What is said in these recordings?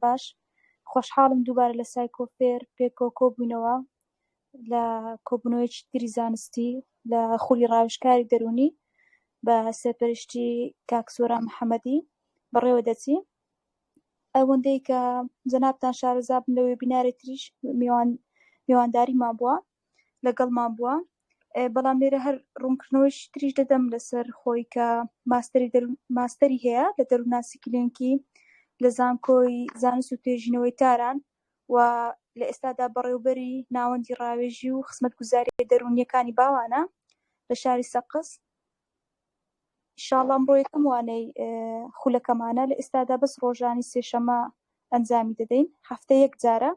باش خۆشحاڵم دووبارە لە سایکۆفێر پێکەوە کۆبووینەوە لە کۆبوونەوەیەکی تری زانستی لە خولی ڕاوێژکاری دەرونی بە سەرپەرشتی کاک سۆران محەممەدی بەڕێوە دەچین ئەوەندەی کە جەنابتان شارەزا بن لە وێبینارێ تریش میوانداریمان بووە لەگەڵمان بووە بەڵام لێرە هەر ڕوونکردنەوەیشی تریش دەدەم لەسەر خۆی کە ماستەری هەیە لە دەروونناسی کلینیکی لە زانکۆی زانست و توێژینەوەی تاران و لە ئێستادا بەڕێوەبەری ناوەندی ڕاوێژی و خزمەتگوزاریی دەرونیەکانی باوانە لە شاری سەقز. ئینشاڵڵا ئەمڕۆ یەکەم وانەی خولەکەمانە لە ئێستادا بەس ڕۆژانی سێشەمە ئەنجامی دەدەین هەفتە یەک جارە.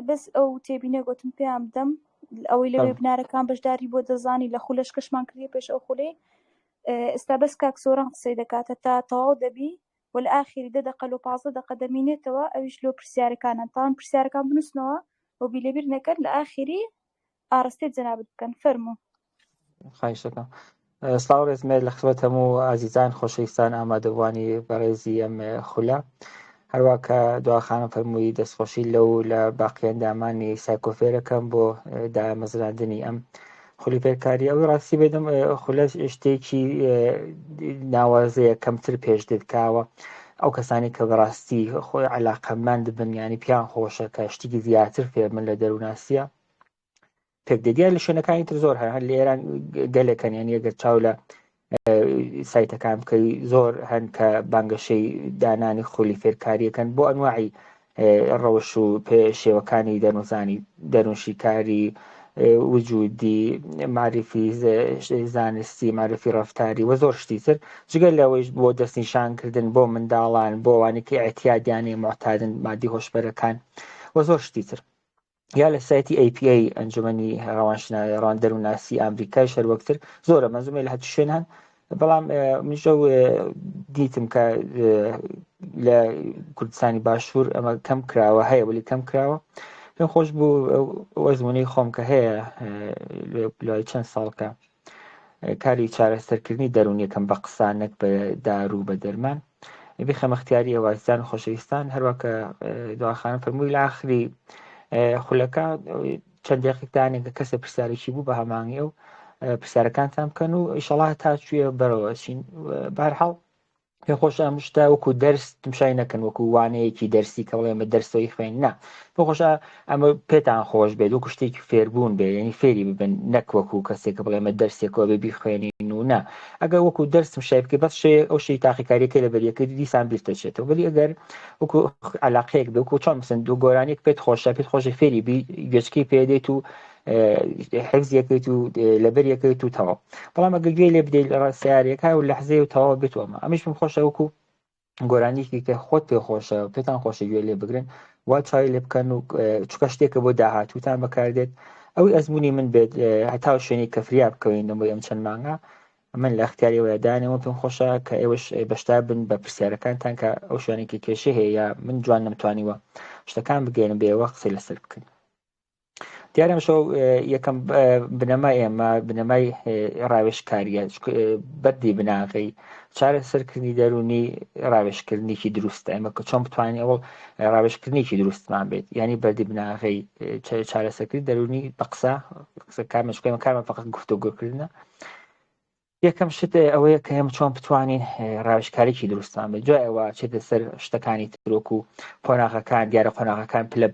بەس ئەو تێبینە گوتم پێیان بدەم ئەوەی لە وێبینارەکان بەشداری بۆ دەزانی لە خولەش کەشمان کردی پێش ئەو خولێ ئێستا بەس کاک سۆران قسەی دەکاتە تا تەواو دەبی و لە ئاخری 10 دقە و 15 دقە دەمینێتەوە ئەویش لۆ پرسیارەکانە تاوان پرسیارەکان بنووسنەوە و بیلێبیر نەکرد لە ئاخری ئاڕستەی جەنابەت بکەن. فەرموو. خواهشەکەم. سڵاو ڕێزمێر لە خزمەت هەموو ئازیزان خۆشەویستان ئامادەبوانی بەڕێزی ئەم خولە هەروە کە دواخانە فەرمووی دەستخۆشی لەو لە باقی ئەندامانی سایکۆفێرەکەم بۆ دامەزراندنی ئەم خولی فێرکاری. ئەوەی ڕاستی بێدەم خولە شتێکی ناوازەیە کەمتر پێش دەکاوە ئەو کەسانی کە بەڕاستی خۆی عەلاقەمەند بن ینی پیان خۆشە کە شتێکی زیاتر فێر من لە دەرووناسیە پێکدەدیان لە شوێنەکانی تر زۆر هەن لە ئێران گەلێکەن یانی ئەگەر چاو لە سایتەکان بکەی زۆر هەن کە بانگەشەی دانانی خولی فێرکاریەکەن بۆ ئەنواعی ڕەوش و شێوەکانی دەنوزانی دەروونشیکاری وجودی معرفی زانستی معرفی ڕەفتاری و زۆر شتی تر جگەل لەوەیش بۆ دەستنیشانکردن بۆ منداڵان بۆ وانێکی ئەتیادیانی معتادن مادی هۆشبەرەکان و زۆر شتی تر یا لە سایتی APA ئەنجومەنی ڕەوانشناوی ڕەوان دەرووناسی ئامریکای شەروەکتر زۆرە مەزومێ لە هەتی شوێن هەن بەڵام منیشە دیتم کە لە کوردستانی باشوور ئەمە کەم کراوە هەیە ولی کەم کراوە پێم خۆش بوو وەزمونەی خۆم کە هەیە لای چەند ساڵکە کاری چارەسەرکردنی دەرونیەکەم بە قسانێک بە دارو بە دەرمان بخەمە اختیاری ئەوازیان و خۆشەویستان هەروە کە دواخانە فەرمووی لە ئاخری خولەکە چەند دقیقەیەک کەسە پرسیارێکی بوو بە هەمانگی ئەو پرسیارەکانتان بکەن و ئینشەڵڵا تا کوێ بەرەوە چین. بەهەرحاڵ پێم خۆشە ئەم شتە وەکو دەرس تمشای نەکەن وەکو وانەیەکی دەرسی کە بڵێ ئەمە دەرسەوەی خوێن نا پێم خۆشە ئەمە پێتان خۆش بێت وەکو شتێکی فێربوون بێ یعنی فێری ببن نەک وەکو کەسێک کە بڵێ ئەمە دەرسێکەوە بێ بیخوێنین و نا ئەگەر وەکو دەرس تمشای بکەی بەس ئەو شەی تاقیکاریەکەی لە بەریەکەی دیسان بیرتەچێتەوە وەلی ئەگەر وەکو عەلاقەیەک بێ وەکو چۆن مثلا دوو گۆرانێک پێت خۆشە فێری بی گوێچکەی پێدەیت و حفزیەکەیت و لەبەریەکەیت و تەواو بەڵام ئەگەر گوێی لێ بدەیت لە سیارەکە و لەحزەی و تەواو بێتوەمە ئەمیش پێم خۆشە وەکو گۆرانێکی کە خۆت پێ خۆشە پێتان خۆشە گوێ لێ بگرن وا چای لێ بکەن و چکە شتێکە بۆ داهاتووتان بەکاردێت ئەوەی ئەزمموی من بێت هەتا شوێنی کە فریا بکەوین دەمەوەی ئەم چەند مانگە من لە اختیاریەوە دانەوە پێم خۆشە کە ئێوەش بەشتا بن بە پرسیارەکانتان کە ئەو شوێنێکی کێشە هەیە یا من جوان نەمتوانیوە شتەکان بگەێنم بێەوە قسەی لەسەر بکەن. دیارم شەو یەکەم بنەمای ئێمە بنەمای ڕاوێژکاریە بەردی بناغی چارەسەرکردنی دەرونی ڕاوێژکردنیکی دروستە ئێمە کە چۆن بتوانین ئەوڵ ڕاوێژکردنیکی دروستمان بێت ینی بەردی بناغی چارەسەرکردنی دەرونی بە قسە کارمەشکەمە کارمە فقط گفتوگۆکردنە یەکەم شت ئەوەیە کە ئێمە چۆن بتوانین ڕاوێژکاریی دروستمان بێت جای ئەوە چێتە سەر شتەکانی ترۆک و قۆناغەکان دیارە قۆناغەکان پلە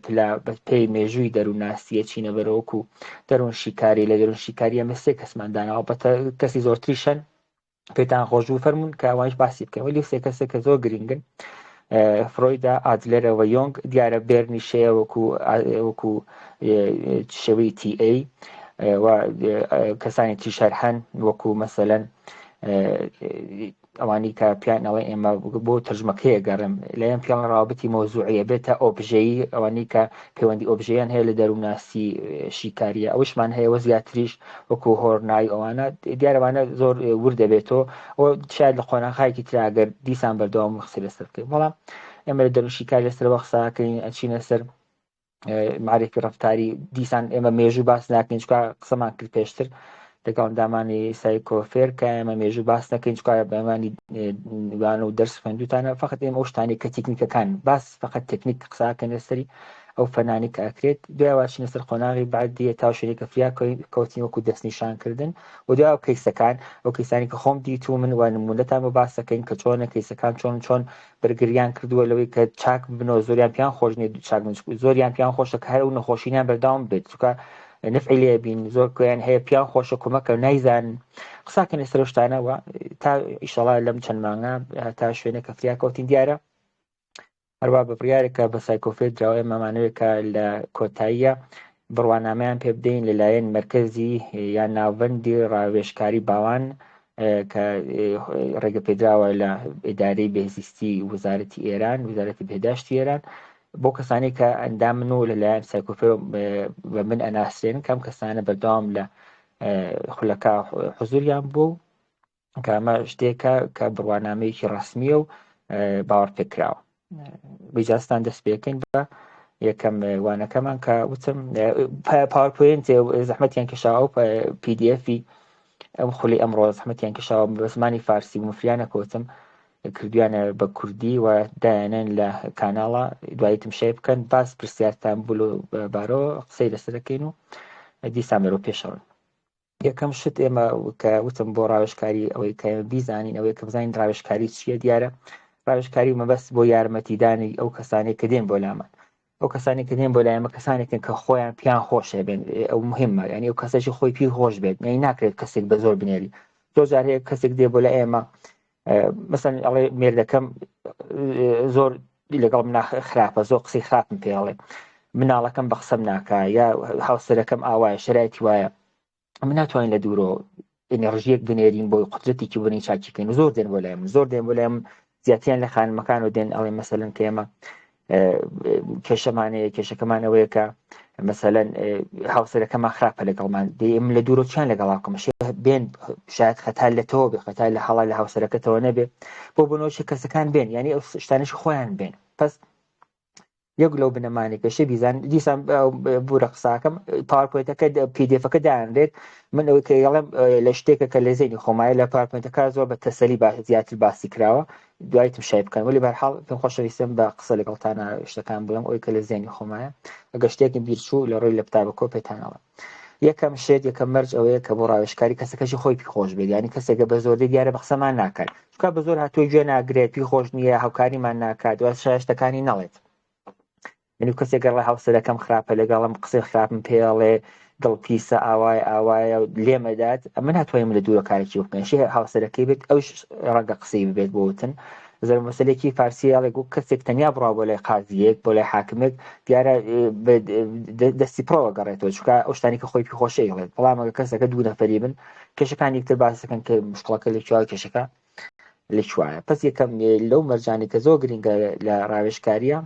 بە پێی مێژووی دەروونناسیە چینە بەرەوەکو دەروون شیکاری لە دەروون شیکاریە مەسێ کەسماندانەوە بەتە کەسی زۆرتریشەن پێتان خۆشبوو فەرمونون کە ئەوانش باسی بکەن ولی سێ کەسێک کە زۆر گرنگن فرۆیدا ئادلەرەوە یۆنگ دیارە بێرنی شەیە وەکو شێوەی TA و کەسانی تریشار هەن وەکو مەسەلەن ئەوانی کە پیانەوەی ئێمە بۆ ترجمەکەیە گەڕم لەیان پیان ڕابطی مۆزوعیە بێتە ئۆبژەیی ئەوانی کە پەیوەندی ئۆبژەیان هەیە لە دەروونناسی شیکاریە ئەوشمان هەیەوە زیاتریش وەکو هۆرنای ئەوانە دیارەوانە زۆر ور دەبێتەوە ئەو شاید لە قۆناغایەکی تراگەر دیسان بەردەوام قسەی لەسەر بکەین بەڵام ئێمە لە دەروون شیکاری لەسەرەوە قساکەین ئەچینە سەر معرفی ڕفتاری دیسان ئێمە مێژوو باس ناکەین چکە قسەمان کرد پێشتر لەگەڵ ئەندامانی سایکۆفێر کە ئێمە مێژوو باس نەکەین چکە بەمانی وانە و دەرس خوێندوتانە فقط ئێمە ئەو شتانی کە تکنیکەکان باس فقط تکنیک قساکەن لەسەری ئەو فەنانی کە ئەکرێت دوایواشی لەسەر قۆناغی بعدیە تا شوێنێکە فریا کەوتین وەکو دەستنیشانکردن و دوای ئەو کەیسەکان ئەو کەیسانی کە خۆم دیت و من و نمونەتان بە باسەکەین کە چۆنە کەیسەکان چۆن بەرگریان کردووە لەوەی کە چاک ببنەوە زۆریان پیان خۆش چاک زۆریان پیان خۆشە کە هەر و نەخۆشینیان بەرداوام بێت چکە نفعی لێ بین زۆر کۆیان هەیە پیان خۆشە کۆمەکە نایزانن قساکەن لەسەر شتانەوە تا ئیشەڵا لەم چەند مانگە تا شوێنێکە فریا کەوتین دیارە هەروە بە بڕیارێکە بە سایکۆفێت دراوە مامانەوەیەکە لە کۆتاییە بڕوانامەیان پێ بدەین لەلایەن مرکزی یان ناوبەندی ڕاوێژکاری باوان کە ڕێگە پێدراوە لە ئیدارەی بێزیستی وزارەتی ئێران وزارەتی بێداشتی ئێران بۆ کەسانی کە ئەندامن و لەلایەن سایکۆفێ بە من ئەناسرێن کەم کەسانە بەردەوام لە خولەکە حزوریان بوو کە ئەمە شتێکە کە بڕوانامەیەکی ڕسمیە و باوەڕ پێکراوە بجاستان دەست پێکەین بە یەکەم وانەکەمان کە وتم پاورپۆینت زەحمەتیان کێشاوە و PDFی ئەم خولی ئەمڕۆ زەحمەتیان کێشاوە بە زمانی فارسی مفریانە کۆتم کردویانە بە کوردی و دایانەن لە کاناڵە دواییتم شێ بکەن باس پرسیارتان بوو بارەوە قسەی لەسەرەکەین و دیسان بەرەو پێشەوەن یەکەم شت ئێمە کە وتم بۆ ڕاوێژکاری ئەوەی کە بیزانین ئەوەی کە بزانین ڕاوێژکاری چییە دیارە ڕاوێژکاری مەبەست بۆ یارمەتیدانی ئەو کەسانێک کە دێن بۆ لامان ئەو کەسانی کە دێن بۆ لایەمە کەسانێکن کە خۆیان پیان خۆشێ بێن ئەو مهمە ینی ئەو کەسێکی خۆی پی خۆش بێت یعنی ناکرێت کەسێک بە زۆر بنێری زۆر جار هەیە کەسێک دێ بۆ لە ئێمە مثلا ئەڵێ مێردەکەم زۆر لەگەڵ من خراپە زۆر قسەی خراپم پێڵێ مناڵەکەم بە قسەم ناکا یا هاوسەرەکەم ئاوایە شرایەتی وایە من ناتوانین لە دوورەوە ئێنەرژیەک بنێرین بۆی قودرەتێکی بنی چاکیکەین زۆر دێن بۆ لایم زۆر دێن بۆ لایم زیاتیان لە خانمەکان و دێن ئەڵێ مەسەلەن کە ئێمە کێشەمانەیە کێشەکەمانەوەیە کە مەسەلەن هاوسەرەکەمان خراپە لەگەڵمان دێم لە دوورۆ چیان لەگەڵاکەم بێن شاید خەتا لە تۆ بێ خەتا لە هەڵا لە هاوسەرەکەتەوە نەبێ بۆ بنەوەشی کەسەکان بێن ینی ئەو شتانش خۆیان بێن پس یەک لەو بنەمانێکەشە بیزان دیسان بوورە قساکەم پاورپۆینتەکە PDFەکە دایانرێت من ئەوەی کە گەڵم لە شتێکە کە لە زێنی خۆمایە لە پاورپۆینتەکە زۆر بە تەسەلی زیاتر باسی کراوە دوایتم شای بکەن ولی بەرحاڵ پێم خۆشەویستم بە قسە لەگەڵتانە شتەکان بڵێم ئەوەی کە لە زێنی خۆمایە ئەگە شتێکم بیرچوو لە ڕۆی لەپتابەکۆ پێتانەوە یەکەم شێت یەکەم مەرج ئەوەیە کە بۆ ڕاوێژکاری کەسەکەشی خۆی پی خۆش بێت ینی کەسێکە بە زۆر دیارە بە قسەمان ناکات چکە بە زۆر هاتووی گوێ ناگرێت پی خۆش نییە هاوکاریمان ناکات دوای شایشتەکانی نەڵێت منی کەسێک گەڕە هاوسەرەکەم خراپە لەگەڵم قسەی خراپم پێڵێ دڵ پیسە ئاوایە لێمەدات ئەمە ناتوانین لە دوورە کارێکی بکەنشی هاوسەرەکەی بێت ئەوش ڕەنگە قسەی ببێت بۆتن زەر مەسەلێکی فارسیاڵێک و کەسێک تەنیا بڕا بۆ لای قازیەک بۆ لای حاکمێک دیارە دەستی پرۆوە گەڕێتەوە چکە ئەو شتانی کە خۆی پی خۆشەی هەڵێت بەڵام ئەگە کەسەکە دوو نەفەری بن کێشەکان یەکتر باسەکەن کە مشکڵەکە لەکوێ کێشەکە لەکوایە پس یەکەم لەو مەرجانی کە زۆر گرنگە لە ڕاوێژکاریە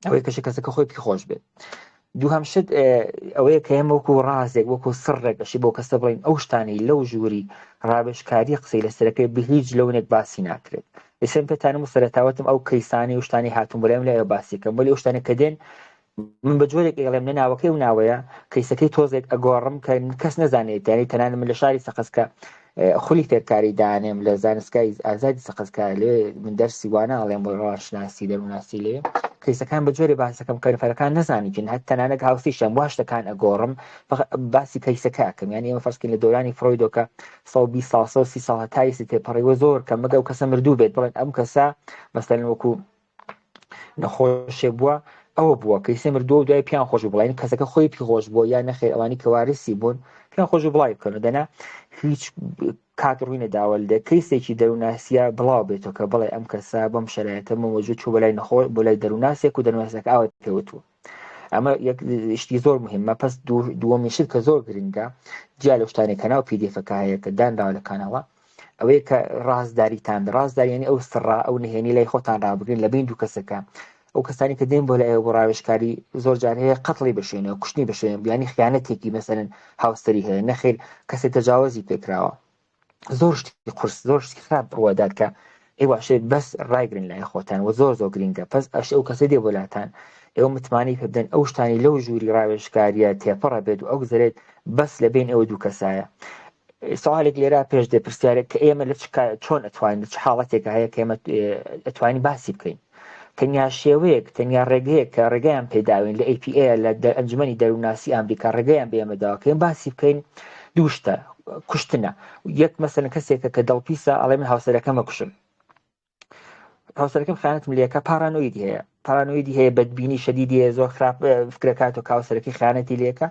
ئەوەی کەسەکە خۆی پی خۆش بێت دووهەم شت ئەوەیە کە ئێمە وەکو ڕازێک وەکو سڕێکەشی بۆ کەسە بڵین ئەو شتانی لەو ژووری ڕاوێژکاری قسەی لەسەرەکەی بە هیچ لەونێک باسی ناکرێت ئێسم پێتانم و سەرەتاوەتم ئەو کەیسانی و شتانی هاتوون بۆلایەم لایە باسیکەم بۆلی ئەو شتانی کە دێن من بە جۆرێک ئێڵێم لە ناوەکەی و ناوەیە کەیسەکەی تۆزێک ئەگۆڕم کە کەس نەزانێت یانی تەنانە من لە شاری سەقەسکە خولی فێرکاری دانێم لە زانستگای ئازادی سەقەسکە لێ من دەرسی وانە ئەڵێم بۆ ڕاشناسی دەرووناسی لێ کەیسەکان بە جۆرێ باسەکەم کە نەفەرەکان نەزانیکن هەت تەنانەت هاوسیشم وا شتەکان ئەگۆڕم باسی کەیسەکەکەم یانی ئێمە فەرزکەین لە دۆرانی فرۆیدۆکە 120 ساڵ 30 ساڵ هەتای تێپەڕیوە زۆر کە مەگە ئەو کەسە مردوو بێت بڵێن ئەم کەسە مەسەلەن وەکو نەخۆشێ بووە ئەوە بووە کەیسە مردووە و دوای پیان خۆش بڵین کەسەکە خۆی پی خۆش بووە یا نەخێر ئەوانی کە وارسی بوون پیان خۆش بڵای بکەن دەنا هیچ کات ڕووی نەداوە لە کەیسێکی دەرووناسیە بڵاو بێتەوە کە بڵێ ئەم کەسە بەم شرایەتە مەوەجود چوو بەلای نەخۆش بۆ لای دەرووناسێک و دەرووناسەکە ئاوت پێوتوە ئەمە یەک شتی زۆر مهمە پس دووەمی شت کە زۆر گرنگە جیا لە شتانێکە ناو PDFەکە هەیە کە دانراوە لە کاناڵە ئەوەیە کە ڕازداریتان ڕازداریانی ئەو سڕا ئەو نهێنی لای خۆتان ڕابگرین لە بین دوو کەسەکە ئەو کەسانی کە دێن بۆ لای بۆ ڕاوێژکاری زۆر جار هەیە قەتڵی بشوێنەوە کوشتنی بشوێن بیانی خیانەتێکی مەسەلەن هاوسەری هەیە نەخێر کەسێک تەجاوزی پێکراوە زۆر شتی قورس زۆر شتی خراپ ڕوادات کە ئێواشێت بەس ڕایگرن لای خۆتان و زۆر گرنگە پس ئەش ئەو کەسە دێ بۆلاتان ئێوە متمانەی پێ بدەن ئەو شتانی لەو ژووری ڕاوێژکاریە تێپەڕە بێت و ئەو گزارێت بەس لە بین ئەوە دوو کەسایە. سوالێک لێرە پێش دێ پرسیارێک کە ئێمە لە چۆن ئەتوانین چ حاڵەتێکە هەیە کە ئێمە ئەتوانین باسی بکەین. تەنیا شێوەیەک تەنیا ڕێگەیەک کە ڕێگەیان پێداوین لە APA لە ئەنجومەنی دەرووناسی ئەمریکا ڕێگەیان بێمەداوەکەین باسی بکەین دوو شتە کوشتنە. یەک مەسەلەن کەسێکە کە دڵپیسە ئەڵێ من هاوسەرەکەمە کوشم، هاوسەرەکەم خیانەتم لێکە، پارانۆیدی هەیە، پارانۆیدی هەیە، بەدبینی شەدیدی هەیە، زۆر خراپ فکرەکات و هاوسەرەکەی خیانەتی لێکە،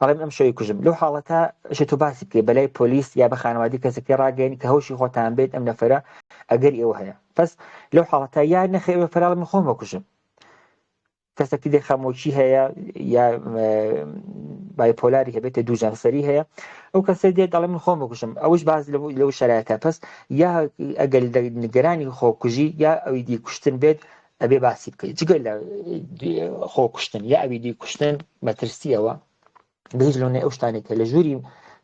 ئەڵێ ئەم شەوی کوژم. لەو حاڵەتە شێت و باسی بکەی بەلای پۆلیس یا بە خانەوادی کەسێکی ڕاگەیەنی کە هەوشی خۆتان بێت ئەم نەفەرە ئەگەر ئێوە هەیە. پس لەو حاڵەتە یا نەخێ فەرڵ من خۆم بکوژم، کەسێکی دێ خەمۆکی هەیە یا بایپۆلاری هەبێتە دوو جانسەری هەیە، ئەو کەسە دێت دەڵێ من خۆم بکوژم، ئەوش باز لەو شەرایەتە. پس یا ئەگەر نیگەرانی خۆکوژی یا ئەوی دی کوشتن بێت ئەبێ باسی بکەیت جگەل لە خۆکوشتن یا ئەوی دی کوشتن مەترسیەوە بهیچ لەونێ ئەو شتانێک کە لە ژووری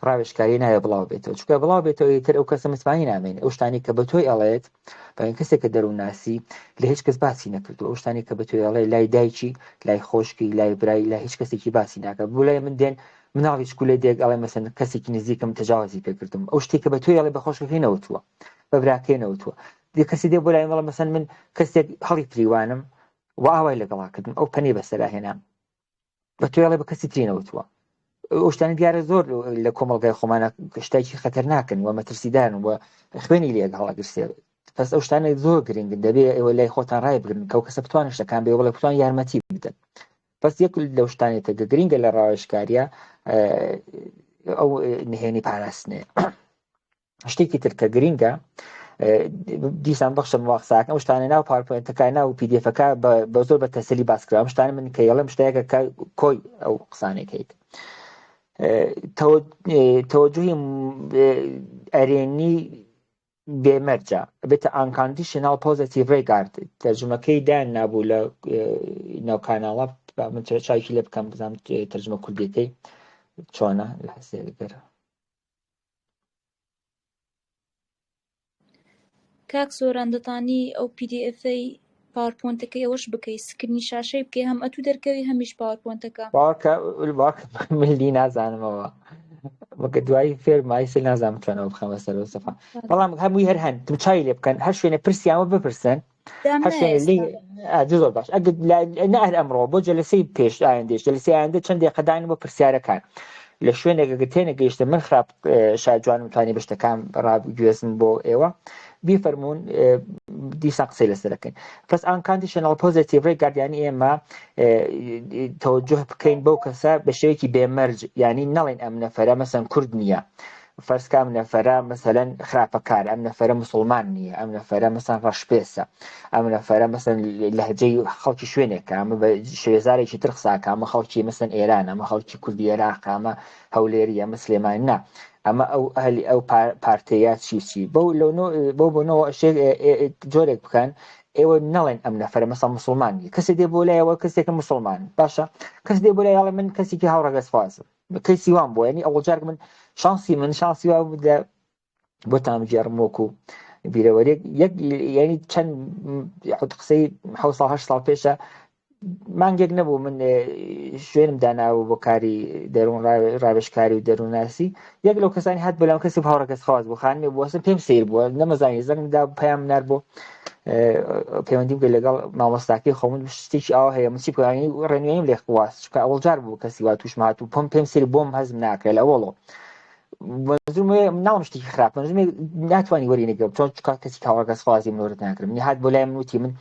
ڕاوێژکاری نایە بڵاو بێتەوە، چونکە بڵاو بێتەوە تر ئەو کەسە متمانی نامێن. ئەو شتانی کە بە تۆی ئەڵێت بەڵێن کەسێک کە دەرووناسی لە هیچ کەس باسی نەکردو، ئەو شتانی کە بە تۆی ئەڵێ لای دایکی، لای خۆشکی، لای برای، لای هیچ کەسێکی باسی ناکە. بۆ لای من دێن مناڵی شکولێ دێک ئەڵێ مەسەن کەسێکی نزیکم تەجاوزی پێکردم، ئەو شتێک کە بە تۆی ئەڵێ بە خۆشکەکەی نەوتووە، بە براکەی نەوتووە. کەسی دێ بۆ لای مەڵە مەسەن من کەسێک هەڵی پریوانم و ئاوای لەگەڵاکردم، ئەو پەنی بەسەراهێنام، بە تۆی ئەڵێ بە کەسی تری نەوتووە. ئەو شتانی دیارە زۆر لە کۆمەڵگای خۆمانە شتێکی خەتەر ناکەن و مەترسیدان و خوێنی لێک هەڵاگرسێ. پس ئەو شتانێک زۆر گرنگن، دەبێت ئێوە لای خۆتان ڕای بگرن کە ئەو کەسە بتوانن شتەکان بێ وڵێ بتوان یارمەتی بدەن. پس یەک لەو شتانێتە گرنگە لە ڕاوێژکاریە ئەو نهێنی پاراستنێ. شتێکی تر کە گرنگە دیسان بەخشم واقساکە ئەو شتانە ناو پاورپۆینتەکە ناو PDFەکە بە زۆر بە تەسەلی باسکرا. ئەم شتانە من کە یەڵێم شتەیەکە کۆی ئەو قسانێکیت تەوەجوهی ئەرێنی بێمەرجە بێتە unconditional positive regard. تەرجمەکەی دایان نابوو لە ناو کاناڵە، من چاکی لێ بکەم بزانم تەرجمە کوردیەکەی چۆنە لە هەسێگەر. کاک سۆران دەتانی ئەو PDFەی پاورپۆینتەکەی ئەوەش بکەی سکرینی شاشەی بکەی هەم ئەتوو دەرکەوی هەمیش پاورپۆینتەکە. باوەکە ملی نازانمەوە وەکە دوایی فێر مایسی نازانم چۆنەوە بخەمە سەرەوە سەفا. بەڵام هەمووی هەر هەن تم چای لێ بکەن، هەر شوێنە پرسیانەوە بپرسن، هەر شوێنە زۆر باش. ئەگەر نەهر ئەمڕۆ بۆ جەلسەی پێش ئایندێش جەلسەی ئایندە چەند دقیقەداین بۆ پرسیارەکان لە شوێنێکە تێنە گەیشتە من خراپ شاید جوانم توانی بە شتەکان ڕابگوێزن بۆ ئێوە بیفەرمونون دیسان قسەی لەسەرەکەین. پس unconditional positive regard یعنی ئێمە تەوەجوه بکەین بەو کەسە بە شێوەیەکی بێمەرج، یعنی نەڵێن ئەم نەفەرە مەسەن کورد نییە، فەرزکە ئەم نەفەرە مەسەلەن خراپەکار، ئەم نەفەرە مسڵمان نییە، ئەم نەفەرە مەسەن ڕەشپێسە، ئەم نەفەرە مەسەن لەهجەی خەڵکی شوێنێکە، ئەمە بە شێوێزارێکی تر قساکە، ئەمە خەڵکی مەسەن ئێران، ئەمە خەڵکی کوردی عێراق، ئەمە هەولێری، ئەمە سلێمانی نا، ئەمە ئەو ئەهلی ئەو پارتەیە چی بۆ بۆنەوە جۆرێک بکەن. ئێوە نەڵێن ئەم نەفەرە مەسەڵ مسڵمانی، کەسێک دێ بۆ لایەوە کەسێکە مسڵمان باشە، کەس دێ بۆ لایەڵێ من کەسێکی هاوڕەگەزخوازم کەسی وان بۆ، ینی ئەوڵ جارک من شانسی وا بدە بۆ تامجێڕم وەکو بیرەوەرێک یەک ینی چەند قسەی 7 ساڵ پێشە مانگێک نەبوو من شوێنم داناوە بۆ کاری دەروون ڕاوێژکاری و دەرووناسی، یەک لەو کەسانی هات بەلام کەسی هاوڕەگەزخواز بوو خانمێ بووەسم پێم سیر بووە نەمەزانی زەنگدا پەیام نار بۆ پەیوەندیم کرد لەگەڵ مامۆستاکەی خۆمن شتێکی ئەوە هەیە من چی بکەم ڕێنوێنیم لێ خواست چکە ئەوڵ جار بوو کەسی وا تووشم هاتوو پێم سیر بۆم هەزم ناکرێت لە ئەوڵۆ ناڵم شتێکی خراپ ناتوانانی وەرینێک چۆن کەسی هاوڕەگەزخوازی منۆرت ناکرم منی هات بۆ لای من وتی من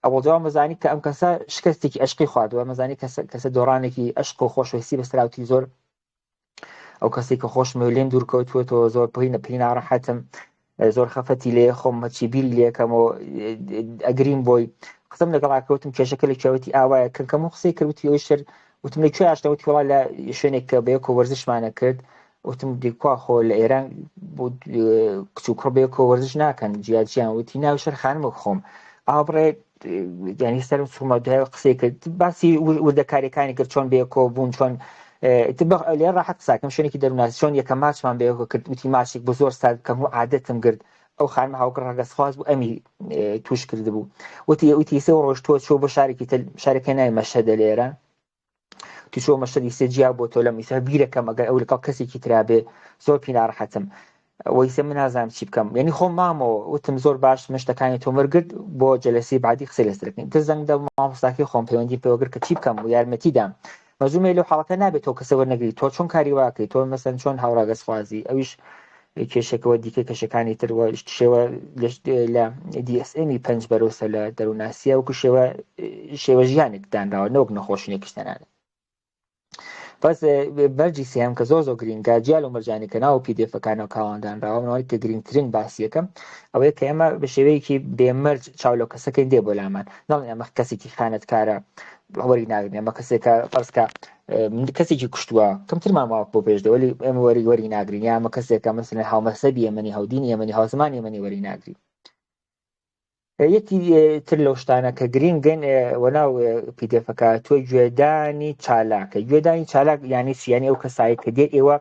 ئەوڵجاوە مەزانی کە ئەم کەسە شکستێکی عشقی خواردووە، مەزانی کەسە دۆڕانێکی عشق و خۆشەویستی بەستراوتی زۆر، ئەو کەسێک کە خۆشمە و لێم دوورکەوتوێتەوە زۆر پێی ناڕەحەتم، زۆر خەفەتی لێ خۆم مەچی بیری لێکەمەوە ئەگریم بۆی قسەم لەگەڵاکەوتم کێشەکە لە کێوەتی ئاوایە کەم و قسەی کردوتی ئەوی شەر وتم لە کوێ ئاشتەوتی وڵا لە شوێنێک کە بەیەکۆ وەرزشمانە کرد، وتم دیکوا خۆ لە ئێران کچ و کوڕ بەیەکۆ وەرزش ناکەن جیاجیان، وتی ناوی شەر خانمە خۆم ئابڕێ ینی سەرم سومە دوای قسەی کرد باسی وردەکاریەکانی کرد چۆن بەیەکۆ بوون چۆن لێ ڕاحەت ساکەم شوێنێکی دەرووناسی چۆن یەکەم ماچمان بەیەکۆ کرد، وتی ماچێک بە زۆر سارد بکەم و عادەتم کرد ئەو خانمە هاوکڕ ڕەگەزخواز بوو ئەمی توش کرد بوو وتی سێ ڕۆژ تۆ چۆ بۆ شارێکی نای مەشهەدە لێرە تو چۆ مەشهەدی سێ جیا بۆ تۆ لە میسا بیرەکەم ئەگەر ئەو لەگەڵ کەسێکی ترابێ زۆر پێ ناڕەحەتم وەیسە من نازانم چی بکەم یعنی خۆم مامەوە وتم زۆر باش مشتەکانی تۆ وەرگرت بۆ جەلەسی بعدی قسەی لەسەرەکەین تر زەنگ دەم مامۆستاکەی خۆم پەیوەندی پێوەگرت کە چی بکەم و یارمەتی دام مەزومێ لەو حاڵەتە نابێت تۆ کەسە وەرنەگری تۆ چۆن کاری واکەی تۆ مەسەن چۆن هاوڕاگەزخوازی ئەویش کێشێکەوە دیکە کەشەکانی تر شێوە لە DSM 5 بەرەوسە لە دەرووناسیە وەکو شێوە ژیانێک دانراوە نەوەک نەخۆشینێکیش تەنانێت بەس بەرجی سێم کە زۆر گرینگە جیال و مەرجانی کە ناو PDFەکانەوە کاڵاندانراوە منەوەی کە گرنگترین باسیەکەم ئەوەیە کە ئێمە بە شێوەیەکی بێمەرج چاو لەو کەسەکەی دێ بۆ لامان ناڵێن ئەمە کەسێکی خانەتکارە وەری ناگرین ئەمە کەسێکە فەرزکە کەسێکی کوشتووە کەمترمان ماوە بۆ پێشدا وەلی ئێمە وەری ناگرین یا ئەمە کەسێکە مەسەلەن هاومەسەبی ئێمەنی هاودینی ئێمەنی هاوزمانی ئێمەنی وەری ناگرین یەکی تر لەو شتانە کە گرینگن وەناو PDFەکە تۆی گوێدانی چالاکە گوێدانی چالاک یانی چیانی ئەو کەسایی کە دێت ئێوە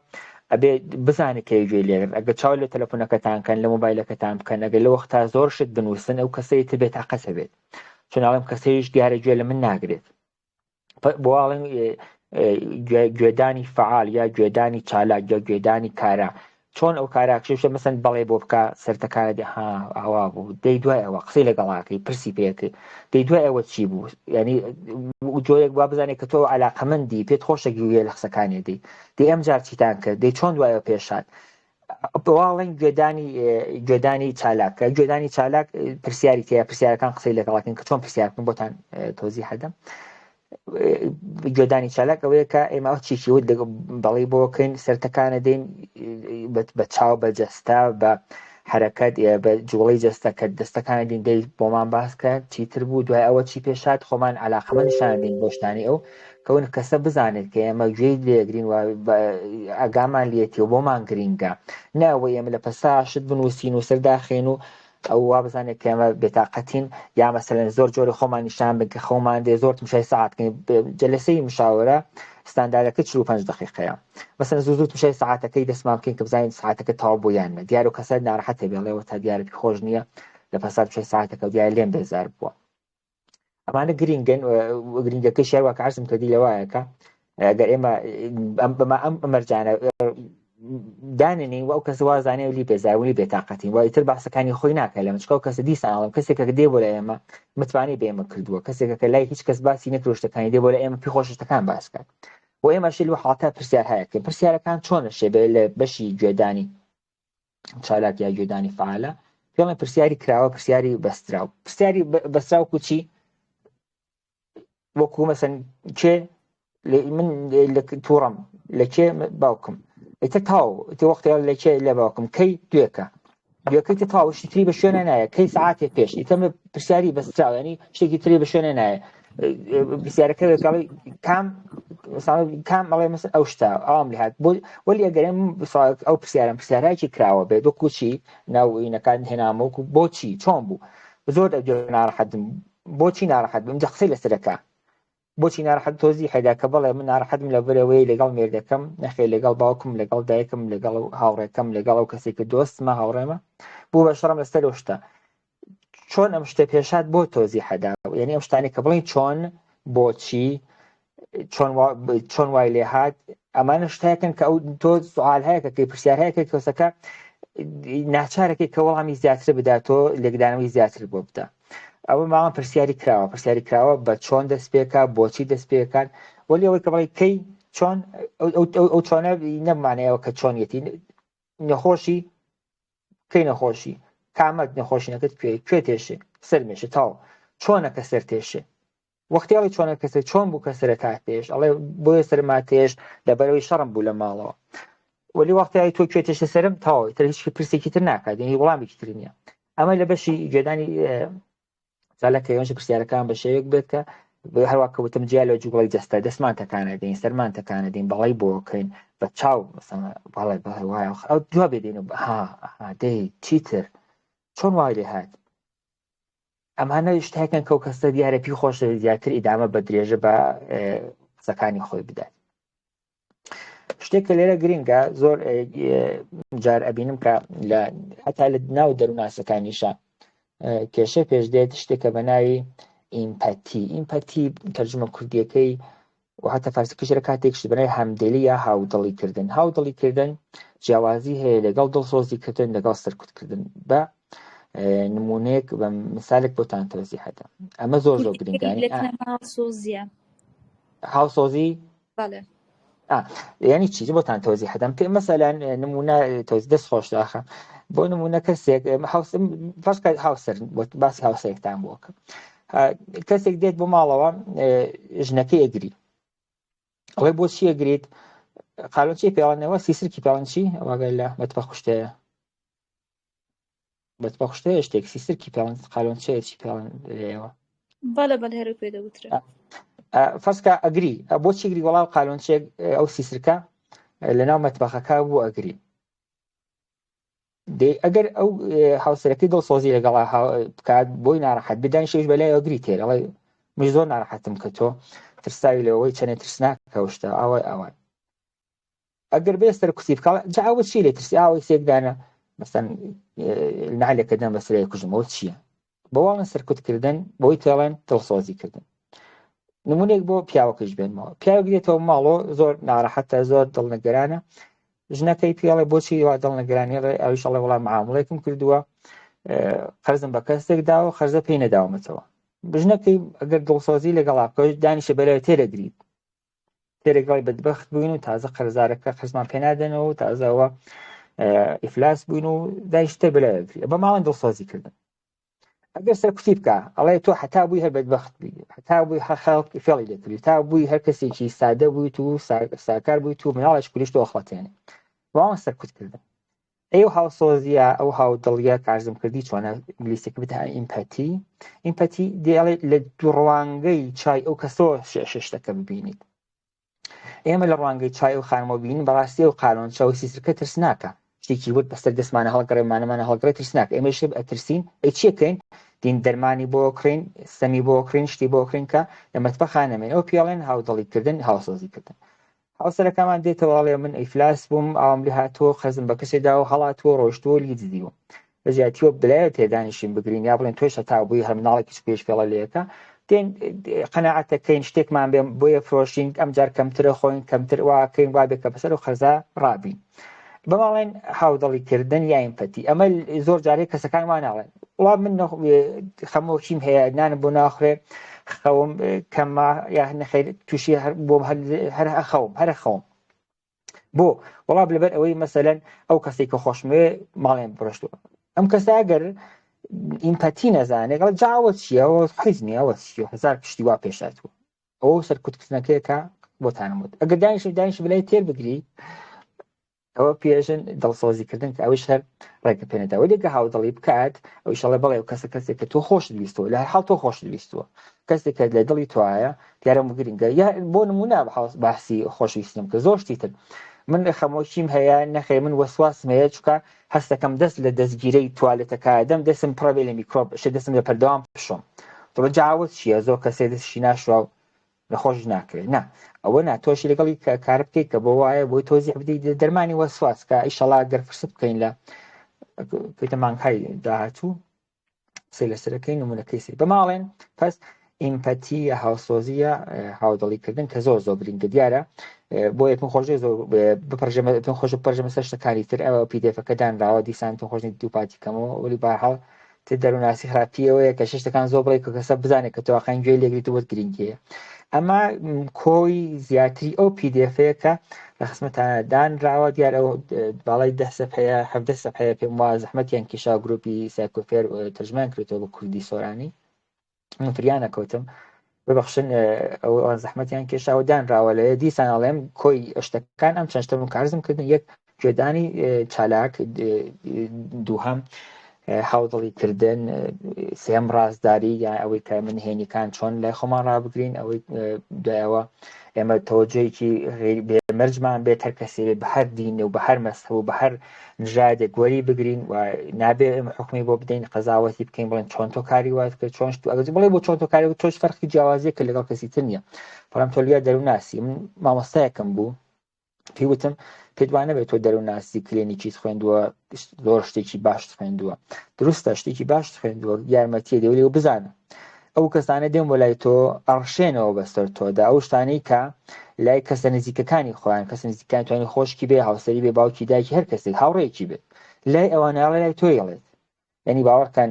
ئەبێ بزانێت کە گوێ لێرن ئەگە چاو لە تەلەفۆنەکەتانکەن لە مۆبایلەکەتان بکەن ئەگە لە وەختا زۆر شت بنووسن ئەو کەسەی تر بێت تاقەتە بێت چۆناڵم کەسەیش دیارە گوێ لە من ناگرێت بۆواڵن گوێدانی فعال یا گوێدانی چالاک یا گوێدانی کارە چۆن ئەو کاراکشێشە مەسەن بەڵێ بۆ بکە سەرتەکانە ئاوا بوو دەی دوای ئەوە قسەی لەگەڵاکەی پرسی پێکرد دەی دوای ئەوە چی بوو ینی جۆیەک وا بزانێت کە تۆ علاقەمەندی پێت خۆشە گوێ لە قسەکانی دەی ئەم جار چیتان کرد دەی چۆن دوایەوە پێشات بەواڵێن گوێدانی چالاکە گوێدانی چالاک پرسیاری تەیە پرسیارەکان قسەی لەگەڵاکەن کە چۆن پرسیارکن بۆتان تۆزی هەدەم گوێدانی چالاک ئەوەیە کە ئێمە چیکی وت بەڵێ بۆکەین سەرتەکانە دەین بە چاو بە جەستا بە حرەکەت بە جوڵی جەستە کە دەستەکانە دین دەی بۆمان باسکە چیتر بوو دوای ئەوە چی پێشات خۆمان علاقەمەند نیشان دین بۆ شتانی ئەو کەون کەسە بزانێت کە ئێمە گوێی لێگرین و ئاگامان لێتی و بۆمان گرینگە ناوە ئێمە لە پەساشت بنووسین و سەرداخێن و ئەو وا بزانێت کە ئێمە بێتاقەتین یا مەسەلەن زۆر جۆری خۆمان نیشان بن کە خۆمان دێ زۆر تمشای ساعتکەین جەلسەی مشاورە ستانداردەکە 45 دقیقەیە مەسەن زوو تمشای ساعتەکەی دەسمان بکەین کە بزانین ساعتەکە تەواو بۆ یانمە دیارە کەسە ناڕەحەتە بێڵێەوە تا دیارەتی خۆش نییە لە پەسار تمشای ساعتەکە و دیارە لێم بێزار بووە ئەمانە گرینگن گرینگەکەی شێوە کە عەرزم کردی لەوایەکە ئەگەر ئێمە بەما ئەم مەرجانە داننی و ئەو کەس وازانێ لی بێزاوی بێتاقەتین وای تر باسەکانی خۆی ناکە لە مچکە کەس دیسانڵم کەسێکە دێ بۆ لە ئێمە متوانێ بێمە کردووە کەسێکە کە لای هیچ کەس باسی نەکرۆشتەکانی دێ بۆ لە ئێمە پێ خۆشتەکان باسکە و ئێمە شیل و حڵاتە پرسیار هەیەکە پرسیارەکان چۆنە شێبێ لە بەشی گوێدانی چالاک یا گوێدانی فعالە پێڵێ پرسیاری کراوە پرسیاری بەستراو پرسیاری بەستراو کوچی وەکو مەسەن کێ من لە تووڕم لە کێ باوکم ئیتر تاو وەختی لەکێ لە باوکم کەی دوێکەی تاوشتی تری بە شوێنە نایە کەی ساعتێ پێش ئیتەمە پرسیاری بەستراوەنی شتێکی تری بە شوێنە نایە پرسیارەکە کام بەڵێ مەسەن ئەو شتا ئەوام لێ هات وەلی ئەگەرم ئەو پرسیارایکی کراوە بێت وەکو چی ناوینەکان هێنامەوەکو بۆچی چۆن بوو زۆر ناڕەحەتم بۆچی ناڕەحەت بم جە قسەی لەسەرەکە بۆچی ناڕەحەت تۆزی حەیدا کە بەڵێ من ناڕەحەتم لەبەرەوەی لەگەڵ مێردەکەم نەخێ لەگەڵ باوکم لەگەڵ دایکم لەگەڵ هاوڕێکەم لەگەڵ ئەو کەسێک کە دۆستمە هاوڕێمە بوو بە شەڕم لەسەر ئەو شتە چۆن ئەم شتە پێشات بۆ تۆزی حەدا یعنی ئەم شتانی کە بڵین چۆن بۆچی چۆن وای لێ هات ئەمانە شتایەکەن کە ئەو تۆ سوال هەیەکە کەی پرسیار هەیەکە کەسەکە ناچارەکەی کە وەڵامی زیاتر بداتۆ لێکدانەوەی زیاتر بۆ بدە ئەوە ماوە پرسیاری کراوە بە چۆن دەست پێکە بۆچی دەست پێکات وەلی ئەوەی کە بڵی کەی چۆن ئەو چۆنە نەمانەیەوە کە چۆنیەتی نەخۆشی کەی نەخۆشی کامەت نەخۆشینەکەت کوێ تێشێ سەرمێشە تاو چۆنەکە سەر تێشێ وەختیاڵی چۆنە کەسە چۆن بوو کە سەرەتا تێش ئەڵێ بۆیە سەرما تێش لەبەرەوەی شەڕم بوو لە ماڵەوە وەلی وەختیایی تۆ کوێ تێشە سەرم تاوە تر هیچ پرسێکی تر ناکات یعنی وەڵامێکی تر نییە ئەمە لە بەشی گوێدانی چالاکە ئێوەش پرسیارەکان بە شێوەیەک بێت کە هەروە کەوتم جیال لە جوڵی جەستە دەستمان تەکانە دەین سەرمان تەکانە دەین بەڵی بۆکەین بە چاو بەڵێ وایە ئەو جواب بێدەین دەی چیتر چۆن وای لێ هات ئەمانە شتێکن کەو کەسە دیارە پێی خۆشە زیاتر ئیدامە بە درێژە بە قسەکانی خۆی بدات شتێک کە لێرە گرینگە زۆر جار ئەبینم کە لە حتا لە ناو دەروناسەکانیشە کێشە پێش دێت شتێکە بە ناوی ئیمپەتی تەرجمە کوردیەکەی و حتا فارسیکەشە کاتێکش بەنای هەمدلی یا هاودڵیکردن جیاوازی هەیە لەگەڵ دڵسۆزیکردن لەگەڵ سەرکوتکردن بە نمونەیەک بە مثالێک بۆتان تۆزی حدا ئەمە زۆر گرنگانی هاوسۆزی یعنی چی بۆتان تۆزی حدەم پێ مەسەلەن نمونە تۆزی دەست خۆش داخە بۆ نمونە کەسێک هاوسەر باسی هاوسەیەکتان بۆکە کەسێک دێت بۆ ماڵەوە ژنەکەی ئەگری ئەڵێ بۆچی ئەگریت قالۆنچی پێڵانەوە سیسرکی پێڵەنچی ئەوەگەر لە بەتبە خوشتەیە بەتبە خوشتەیە شتێک سیسرکی پێڵەن قالۆنچەیەکی پێڵەن لێەوە هەر پێدەوترێت فەرسکە ئەگری بۆچی گری وەڵاو قالۆنچێک ئەو سیسرکە لەناو مەتبەخەکە بوو ئەگری ئەگەر ئەو هاوسەرەکەی دڵسۆزی لەگەڵا بکات بۆی ناڕەحەت بدانی شێش بەلای ئەگری تێر ئەڵێ مش زۆر ناڕەحەتم کە تۆ ترساوی لەوەی چەنێ ترسناک کەوشتە ئەوان ئەگەر بێ سەرکوتی بکڵ جاوە چی لێ ترسی ئاوی سێکدانە مەسەن نالێکە دەم بەسەرەیە کوژمەوە چییە بەواڵن سەرکوتکردن بۆی تێڵێن دڵسۆزیکردن نمونێک بۆ پیاوەکەش بێنمەوە پیاوێک دێتەوە ماڵۆ زۆر ناڕەحەتە زۆر دڵنەگەرانە ژنەکەی پێڵێ بۆچی وا دڵنەگەرانی ئەویش ئەڵێ وەڵام معامڵێکم کردووە قەرزم بە کەسێک داوە خەرزە پێی نەداومەتەوە بژنەکەی ئەگەر دڵسۆزی لەگەڵا بکەوە دانیشە بەلای تێرەگریت تێرەگەڵی بەدبەخت بووین و تازە قەرزارەکە خزمان پێ نادەنەوە و تازەوە ئیفلاس بووین و دایشتە بەلایەگری بە ماڵەن دڵسۆزی کردن ئەگەر سەرکوتی بکە ئەڵێ تۆ حتا بووی هەر بەدبەخت بووی حتا بووی خەڵک فێڵی لێکردی تا بووی هەر کەسێکی سادە بوویت و ساکار بوویت و مناڵش کولیش تۆ ئەخڵەتێنێ واوان سەرکوتکردن ئەو هاوسۆزیە ئەو هاودڵیە کارزم کردی چۆنە ئینگلیسیەکە بتە ئیمپەتی دێڵێ لە دوڕوانگەی چای ئەو کەسەوە شێشتەکە ببینیت ئێمە لە ڕوانگەی چای و خانمەوە بینین بەڕاستی ئەو قالۆنچە و سیسرکە ترسناکە شتێکی وت بەسەر دەستمانە هەڵگەڕێمانەمانە هەڵگەڕێ ترسناک ئێمەش ئەترسین ئەی چیەکەین دین دەرمانی بۆ کڕین سەمی بۆ کڕین شتی بۆ کڕین کە لە مەتبەخانەمێن ئەو پیاڵێن هاودڵیکردن هاوسۆزیکردن هاوسەرەکەمان دێتەوەڵێ من ئیفلاس بووم ئاوام لێ هاتووە خەزم بە کەسێدا و هەڵاتوە ڕۆشتووە لیج دیوە بە زیاتیوە بلایە تێدانیشین بگرین یا بڵێن تۆش هەتا بووی هەر مناڵێکیش پێش پێڵە لەیەکە دێن قەناعەتەکەین شتێکمان بێ بۆیە فرۆشین ئەمجار کەمترە خۆین کەمتر واکەین وابێت کە بەسەر و خەرزا ڕابین بەماڵێن هاودڵیکردن یا ئیمپەتی ئەمە زۆر جارێک کەسەکانمان ناڵێن وڵام من خەمۆکیم هەیە نانم بۆ ناخورێ خەوم کەمما یا نەخێر تووشی بۆ هەر خەوم بۆ وەڵام لەبەر ئەوەی مەسەلەن ئەو کەسێک کە خۆشمێ ماڵێن بڕشتووە ئەم کەسە ئەگەر ئیمپەتی نەزانێت جاوە چیەوە حیزنیەوە چیە هزار پشتی وا پێشاتوە ئەو سەرکوتکردنەکەیەکە بۆتانموت ئەگەر دانیش بلای تێر بگری ئەوە پێژن دڵسۆزیکردن کە ئەوش هەر ڕێکە پێێنێتەوە دێکە هاودڵی بکات ئەوش ئەڵێ بڵێ و کەسێک کە تۆ خۆش دویستەوە لە هەر تۆ خۆش دویستوە کەسێک لە دڵی توایە دیارە گرنگە یا بۆ نمونە باسی خۆشویستم کە زۆر شتیتر من خەمۆشیم هەیە نەخێ من وەسواسم هەیە چکە هەستەکەم دەست لە دەستگیرەی توالێتەکە دەم دەستم پڕەبێ لە میکرۆب دەستم لە پەردەوام پشۆم تۆ جاوت چییە زۆر کەسێ دەستشی ناشوا لەخۆش ناکرێت نا ئەوە ناتۆشی لەگەڵی کار بکەیت کە بۆ وایە بۆی تۆزی بدەیت دەرمانی وەسواس کە ئیشەڵا گەر فرست بکەین لە مانگهای داهاتوو سێ لەسەرەکەی نمونونەکەی سێ بەماڵێن پس ئیمپەتی یا هاوسۆزیە هاودڵیکردن کە زۆر گرنگە دیارە بۆ یەکم خۆشی زۆر بپەرژەمە خۆش پەرژەمە سەر شتەکانی تر ئەوە پیدفەکە دانراوە دیسانتون خۆشنی دووپاتیکەمەوە وەلی باحاڵ تر دەروناسی خراپیەوەیە کە شتەکان زۆر بڵێ کە کەسە بزانێت کە تۆقین گوێ لێگریت وەت گرنگەیە ئەمە کۆی زیاتری ئەو پیدفەیە کە لە خزمەتانە دانراوە دیار ئەو باڵی 10 سەفحەیە 17 سەفحەیە پێم وایە زەحمەتیان کێشا گروپی سایکۆفێر تەرجمان کردەوە بە کوردی سۆرانی من فریان نەکەوتم ببەخشن ئەو زەحمەتیان کێشاوە دانراوە لە دیسان ئەڵێم کۆی ئەشتەکان ئەم چەند شتەم کارزم کردن یەک گوێدانی چالاک دووهەم هاودڵیکردن سێم ڕازداری یا ئەوەی کە منهێنیەکان چۆن لای خۆمان ڕابگرین ئەوەی دوایەوە ئێمە تەوەجۆیەکی مەرجمان بێت هەر کەسێ بە هەر دین و بە هەر مەسەب و بە هەر نژادێک وەری بگرین و نابێ ئێمە حکمی بۆ بدەین قەزاوەتی بکەین بڵێن چۆن تۆ کاری وات کرد چۆن ئەگەر بڵێ بۆ چۆن تۆ کاری تۆش فەرقی جیاوازیە کە لەگەڵ کەسی تر نییە بەڵام تۆ لیا دەروناسی من مامۆستایەکەم بوو پێیوتم پێدوانە بێت تۆ دەروناسی کلێنیکیت خوێندووە زۆر شتێکی باش خوێندووە دروستە شتێکی باش خوێندووە یارمەتیە دەوری و بزانە ئەو کەسانە دێن بۆ لای تۆ ئەڕشێنەوە بەسەر تۆدا ئەو شتانەی کە لای کەسە نزیکەکانی خۆیان کەس نزیکان توانی خۆشکی بێ هاوسەری بێ باوکی دایکی هەر کەسێک هاوڕێکی بێت لای ئەوانەڵە لای تۆ یڵێت ینی باوەڕکان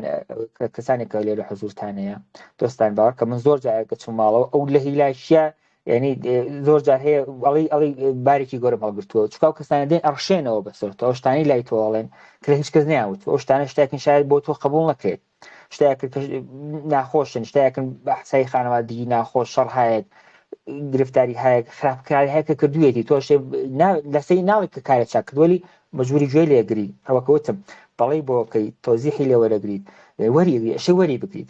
کەسانێکە لێرە حزورتانەیە دۆستان باوەڕ کە من زۆر جارێکە چوو ماڵەوە ئەو لە هیلاشیە ینی زۆر جار هەیە ئەڵی بارێکی گەورە هەڵگرتووە چکاو کەسانە دێن ئەڕشێنەوە بەسەر تۆ شتانی لای تۆڵێن کە هیچ کەس نیاوت ئەو شتانە شتێکن شاید بۆ تۆ قبول نەکرێت شتێک ناخۆشن شتێکن بەحسای خانەوادگی ناخۆش شەڕ هەیە گرفتاری هەیە خراپکاری هەیە کە کردوێتی تۆ لەسەی ناڵی کە کارە چاکردوەلی مەجبوری گوێ لێگری ئەوەکەوتم بەڵێ بۆکەی تۆزیحی لێ وەرەگریت وەری وەری بگریت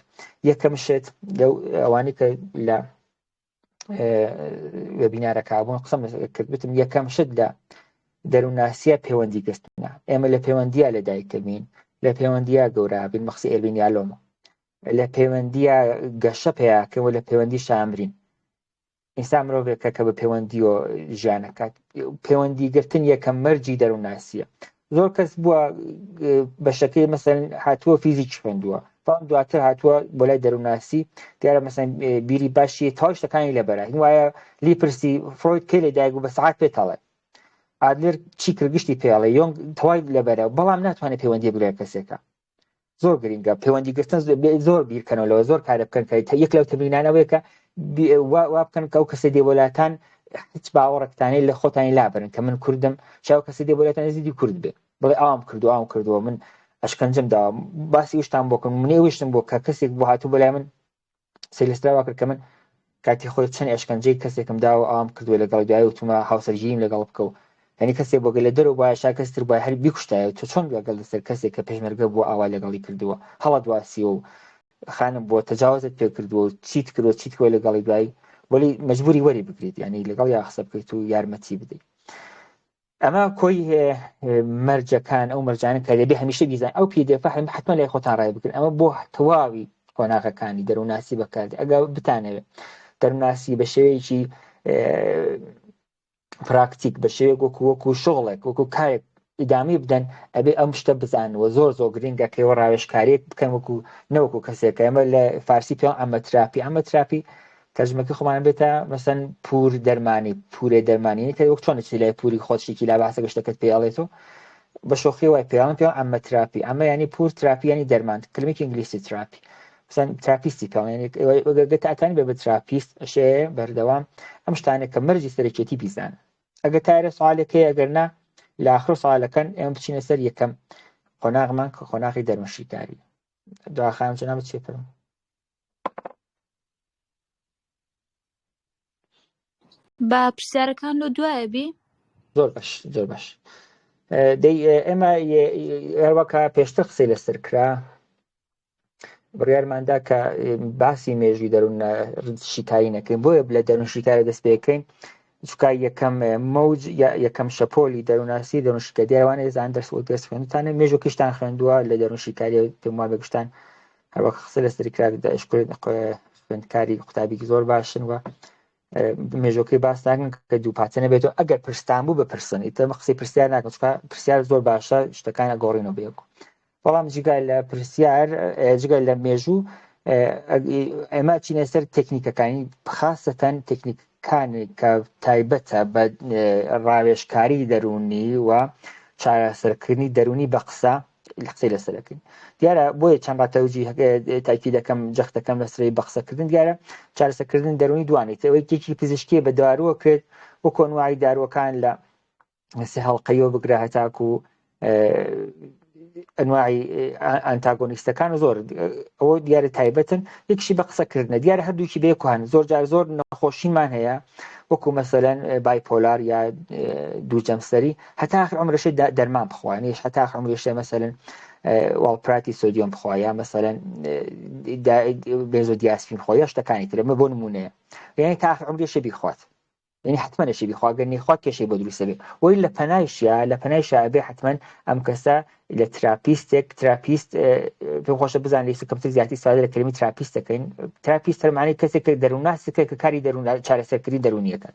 یەکەم شت لەو ئەوانەی کە لە وێبینارەکبوون قسەم کردبتم یەکەم شت لە دەروناسیە پەیوەندی گەستنە ئێمە لە پەیوەندیە لەدایکەبین لە پەیوەندیە گەورابین مەخسی ئێلبینیالۆمە لە پەیوەندیە گەشە پێیاکەوە لە پەیوەندی شامرین ئینسان مرۆڤێکە کە بە پەیوەندی و ژیانەکات پەیوەندیگرتن یەکەم مەرجی دەروناسیە زۆر کەس بووە بەشەکەی مەسەن هاتووە فیزیکی خوێندووە بەڵام دواتر هاتووە بۆ لای دەروناسی دیارە مەسەن بیری باشی تاوای شتەکانی لەبەرە هین وایە لیپرسی فڕۆید کێ لێدایک و بە سەعات پێتەڵێ ئادلر چی کردگشتی پێڵێ یۆنگ تەواوی لەبەرە بەڵام ناتوانێت پەیوەندی بگرێ کەسێکە زۆر گرنگە پەیوەندیگرتن زۆر بیرکەنەوەلەوە زۆر کارە بکەن کە یەک لەو تەمرینانەوەیە کە وا بکەن کە ئەو کەسە دێوەلاتان هیچ باوەڕێکتانەی لە خۆتانی لابرن کە من کوردم چاو کەسە دێوەلاتان نزیدی کورد بێ بڵێ ئاوام کردووە من ئەشکەنجم داوە باسی وشتان بۆکەم منێ وشتم بۆ کە کەسێک بۆ هاتوو بەلای من سەیلستراوا کرد کە من کاتی خۆی چەند ئەشکەنجەی کەسێکم داوە ئام کردووە لەگەڵ دوای وتمە هاوسەرگیریم لەگەڵ بکەو هەنی کەسێک بۆگە لە دەرەوە باە شاکەستر باە هەر بیکوشتایە تۆ چۆن لەگەڵ لەسەر کەسێک کە پێشمەرگە بۆ ئاوا لەگەڵی کردووە هەڵە دواسیەوە و خانم بۆ تەجاوزت پێ کردووە و چیت کردوە لەگەڵی دوایی وەلی مەجبوری وەری بگریت ینی لەگەڵ یا قسە بکەیت و یارمەتی بدەیت ئەمە کۆی مەرجەکان ئەو مەرجانە کە لێبێ هەمیشە بیزان ئەو پێدێفە حتمما لای خۆتان ڕای بکرد ئەمە بۆ تەواوی کۆناغەکانی دەروناسی بەکاردی ئەگە بتانەوێت دەروناسی بە شێوەیەکی پراکتیک بە شێوەیەک وەکو شغڵێک وەکو کارێک ئیدامی بدەن ئەبێ ئەم شتە بزانەوە زۆر گرنگە کەەوە ڕاوێژکاریەک بکەن وەکو نەوەکو کەسێکە ئەمە لە فارسی پێ ئەمە تەرجمەکە خۆمان بێتە مەسەن پور دەرمانی پورێ دەرمانی کە وەک چۆن چی لای پوری خۆشێکی لا باسە گەشتەکەت پێڵێتەوە بە شۆخی وای پێڵم پێ ئەمە تراپی ئەمە ینی پور تراپی ینی دەرمان کلمێکی ئینگلیسی تراپی مثلا تراپیستی پێڵێنێت ئەتانی بێ بە تراپیست ئەشەیە بەردەوام ئەم شتانێک کە مەرجی سەرەکێتی بیزانە ئەگە تارە سوالەکەی ئەگەرنا لە ئاخر سوالەکەن ئێمە بچینە سەر یەکەم قۆناغمان کە قۆناغی دەرمەشیکاری داخانم جەنابەت چێ پێم با پرسیارەکان لە دوایە بی زۆر باش دەی ئێمە هەروەکە پێشتر قسەی لەسەر کرا بڕیارماندا کە باسی مێژوی دەروون شیکاری نەکەین بۆیە لە دەروون شیکارە دەست پێەکەین چکە یەکەم مەوج یەکەم شەپۆلی دەروناسی دەروونشکە دیێوانێ زان دەست خوێنتانە مێژوکیشتان خوێندووە لە دەروون شیکاری پێم وا بگشتان هەروەک قسە لەسەری خوێندکاری قوتابێکی زۆر باشن وە مێژۆکەی باس ناکەن کە دوو پاچە نەبێتەوە ئەگەر پرستان بوو بە پرسن ئیتر قسەی پرسیار ناکەن پرسیار زۆر باشە شتەکان ئەگۆڕینەوە بێکو بەڵام جگای لە پرسیار جگای لە مێژوو ئێمە چینە سەر تەکنیکەکانی خاصەتەن تەکنیکەکانی کە تایبەتە بە ڕاوێژکاری دەرونی و چارەسەرکردنی دەرونی بە قسە قسەی لەسەرەکەین دیارە بۆیە چەند ڕاتەوجی تاکی دەکەم جەختەکەم لەسەری بە قسەکردن دیارە چارەسەرکردن دەرونی دوانێت ئەوەیەکی پزیشکی بە دارووە کرد و کۆنوایی داروەکان لە سێ هەڵقەیەوە بگرا هەتاکو ئەنواعی ئەنتاگۆنیستەکان و زۆر ئەوە دیارە تایبەتن یەکشی بە قسەکردنە دیارە هەردووکی بێکوان زۆر نەخۆشیمان هەیە وەکو مەسەلەن بایپۆلار یا دووجەمسەری هەتا آخر عمرشە دەرمان بخوانیش هەتا آخر عمرشە مەسەلەن واڵپراتی سۆدیۆم بخوا یا مەسەلەن بێزۆدیاسپین بخوا یا شتەکانی تر ئەمە بۆ نمونەیە یعنی تا آخر عمرشە بیخوات يعني حتما شي بخوا قرني خوا كشي بدري سبب وإلا لبنايشيا أبي حتما أم كسا ترابيست في خوش بزن ليس كم تزياتي استفادة لكلمة ترابيست كين ترابيست معناه كسي كدرونه كاري درونه شارع سكري درونية كان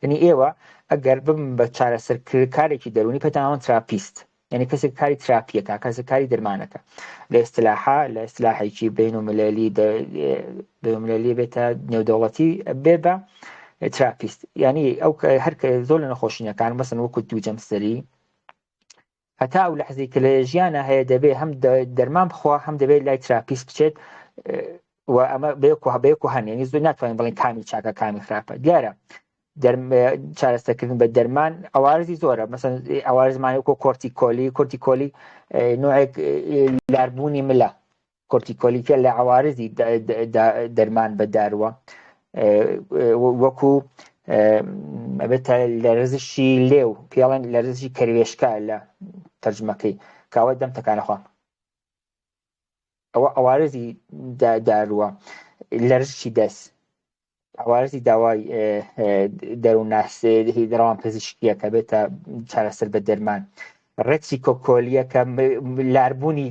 يعني إيوه أجر بشارع سكري كاري كي دروني فتناون ترابيست يعني كسي كاري ترابية كسي كاري درمانك لاصطلاحي شي بينو ملالي بيتا نيو دولتي بيبا تراپیست یعنی ئەو هەر زۆر لە نەخۆشینەکان مەسەن وەکو دووجەمسەری هەتا ئەو لەحظەی کە لە ژیانە هەیە دەبێت هەم دەرمان بخوا هەم دەبێت لای تراپیست بچێت و ئەمە بەیەک و هەن یعنی زۆر ناتوانین بڵێن کامی چاکە کامی خراپە دیارە چارەسەرکردن بە دەرمان ئەوارزی زۆرە مەسەن ئەوارزمانی وەکو کۆرتیکۆلی نوعێک لاربوونی ملە کۆرتیکۆلیکە لە ئەوارزی دەرمان بەداروە وەکو ئەبێتە لە ڕزشی لێو پێڵێن لە ڕزشی کەروێشکە لە تەرجمەکەی کاوە دەمتەکانەخوا ئەوە ئەوارزی دارووە لە ڕزشی دەست ئەوارزی داوای دەروونناسی دەڕەوان پزیشکیە کە بێتە چارەسەر بە دەرمان ڕێکی کۆکۆلیە کە لاربوونی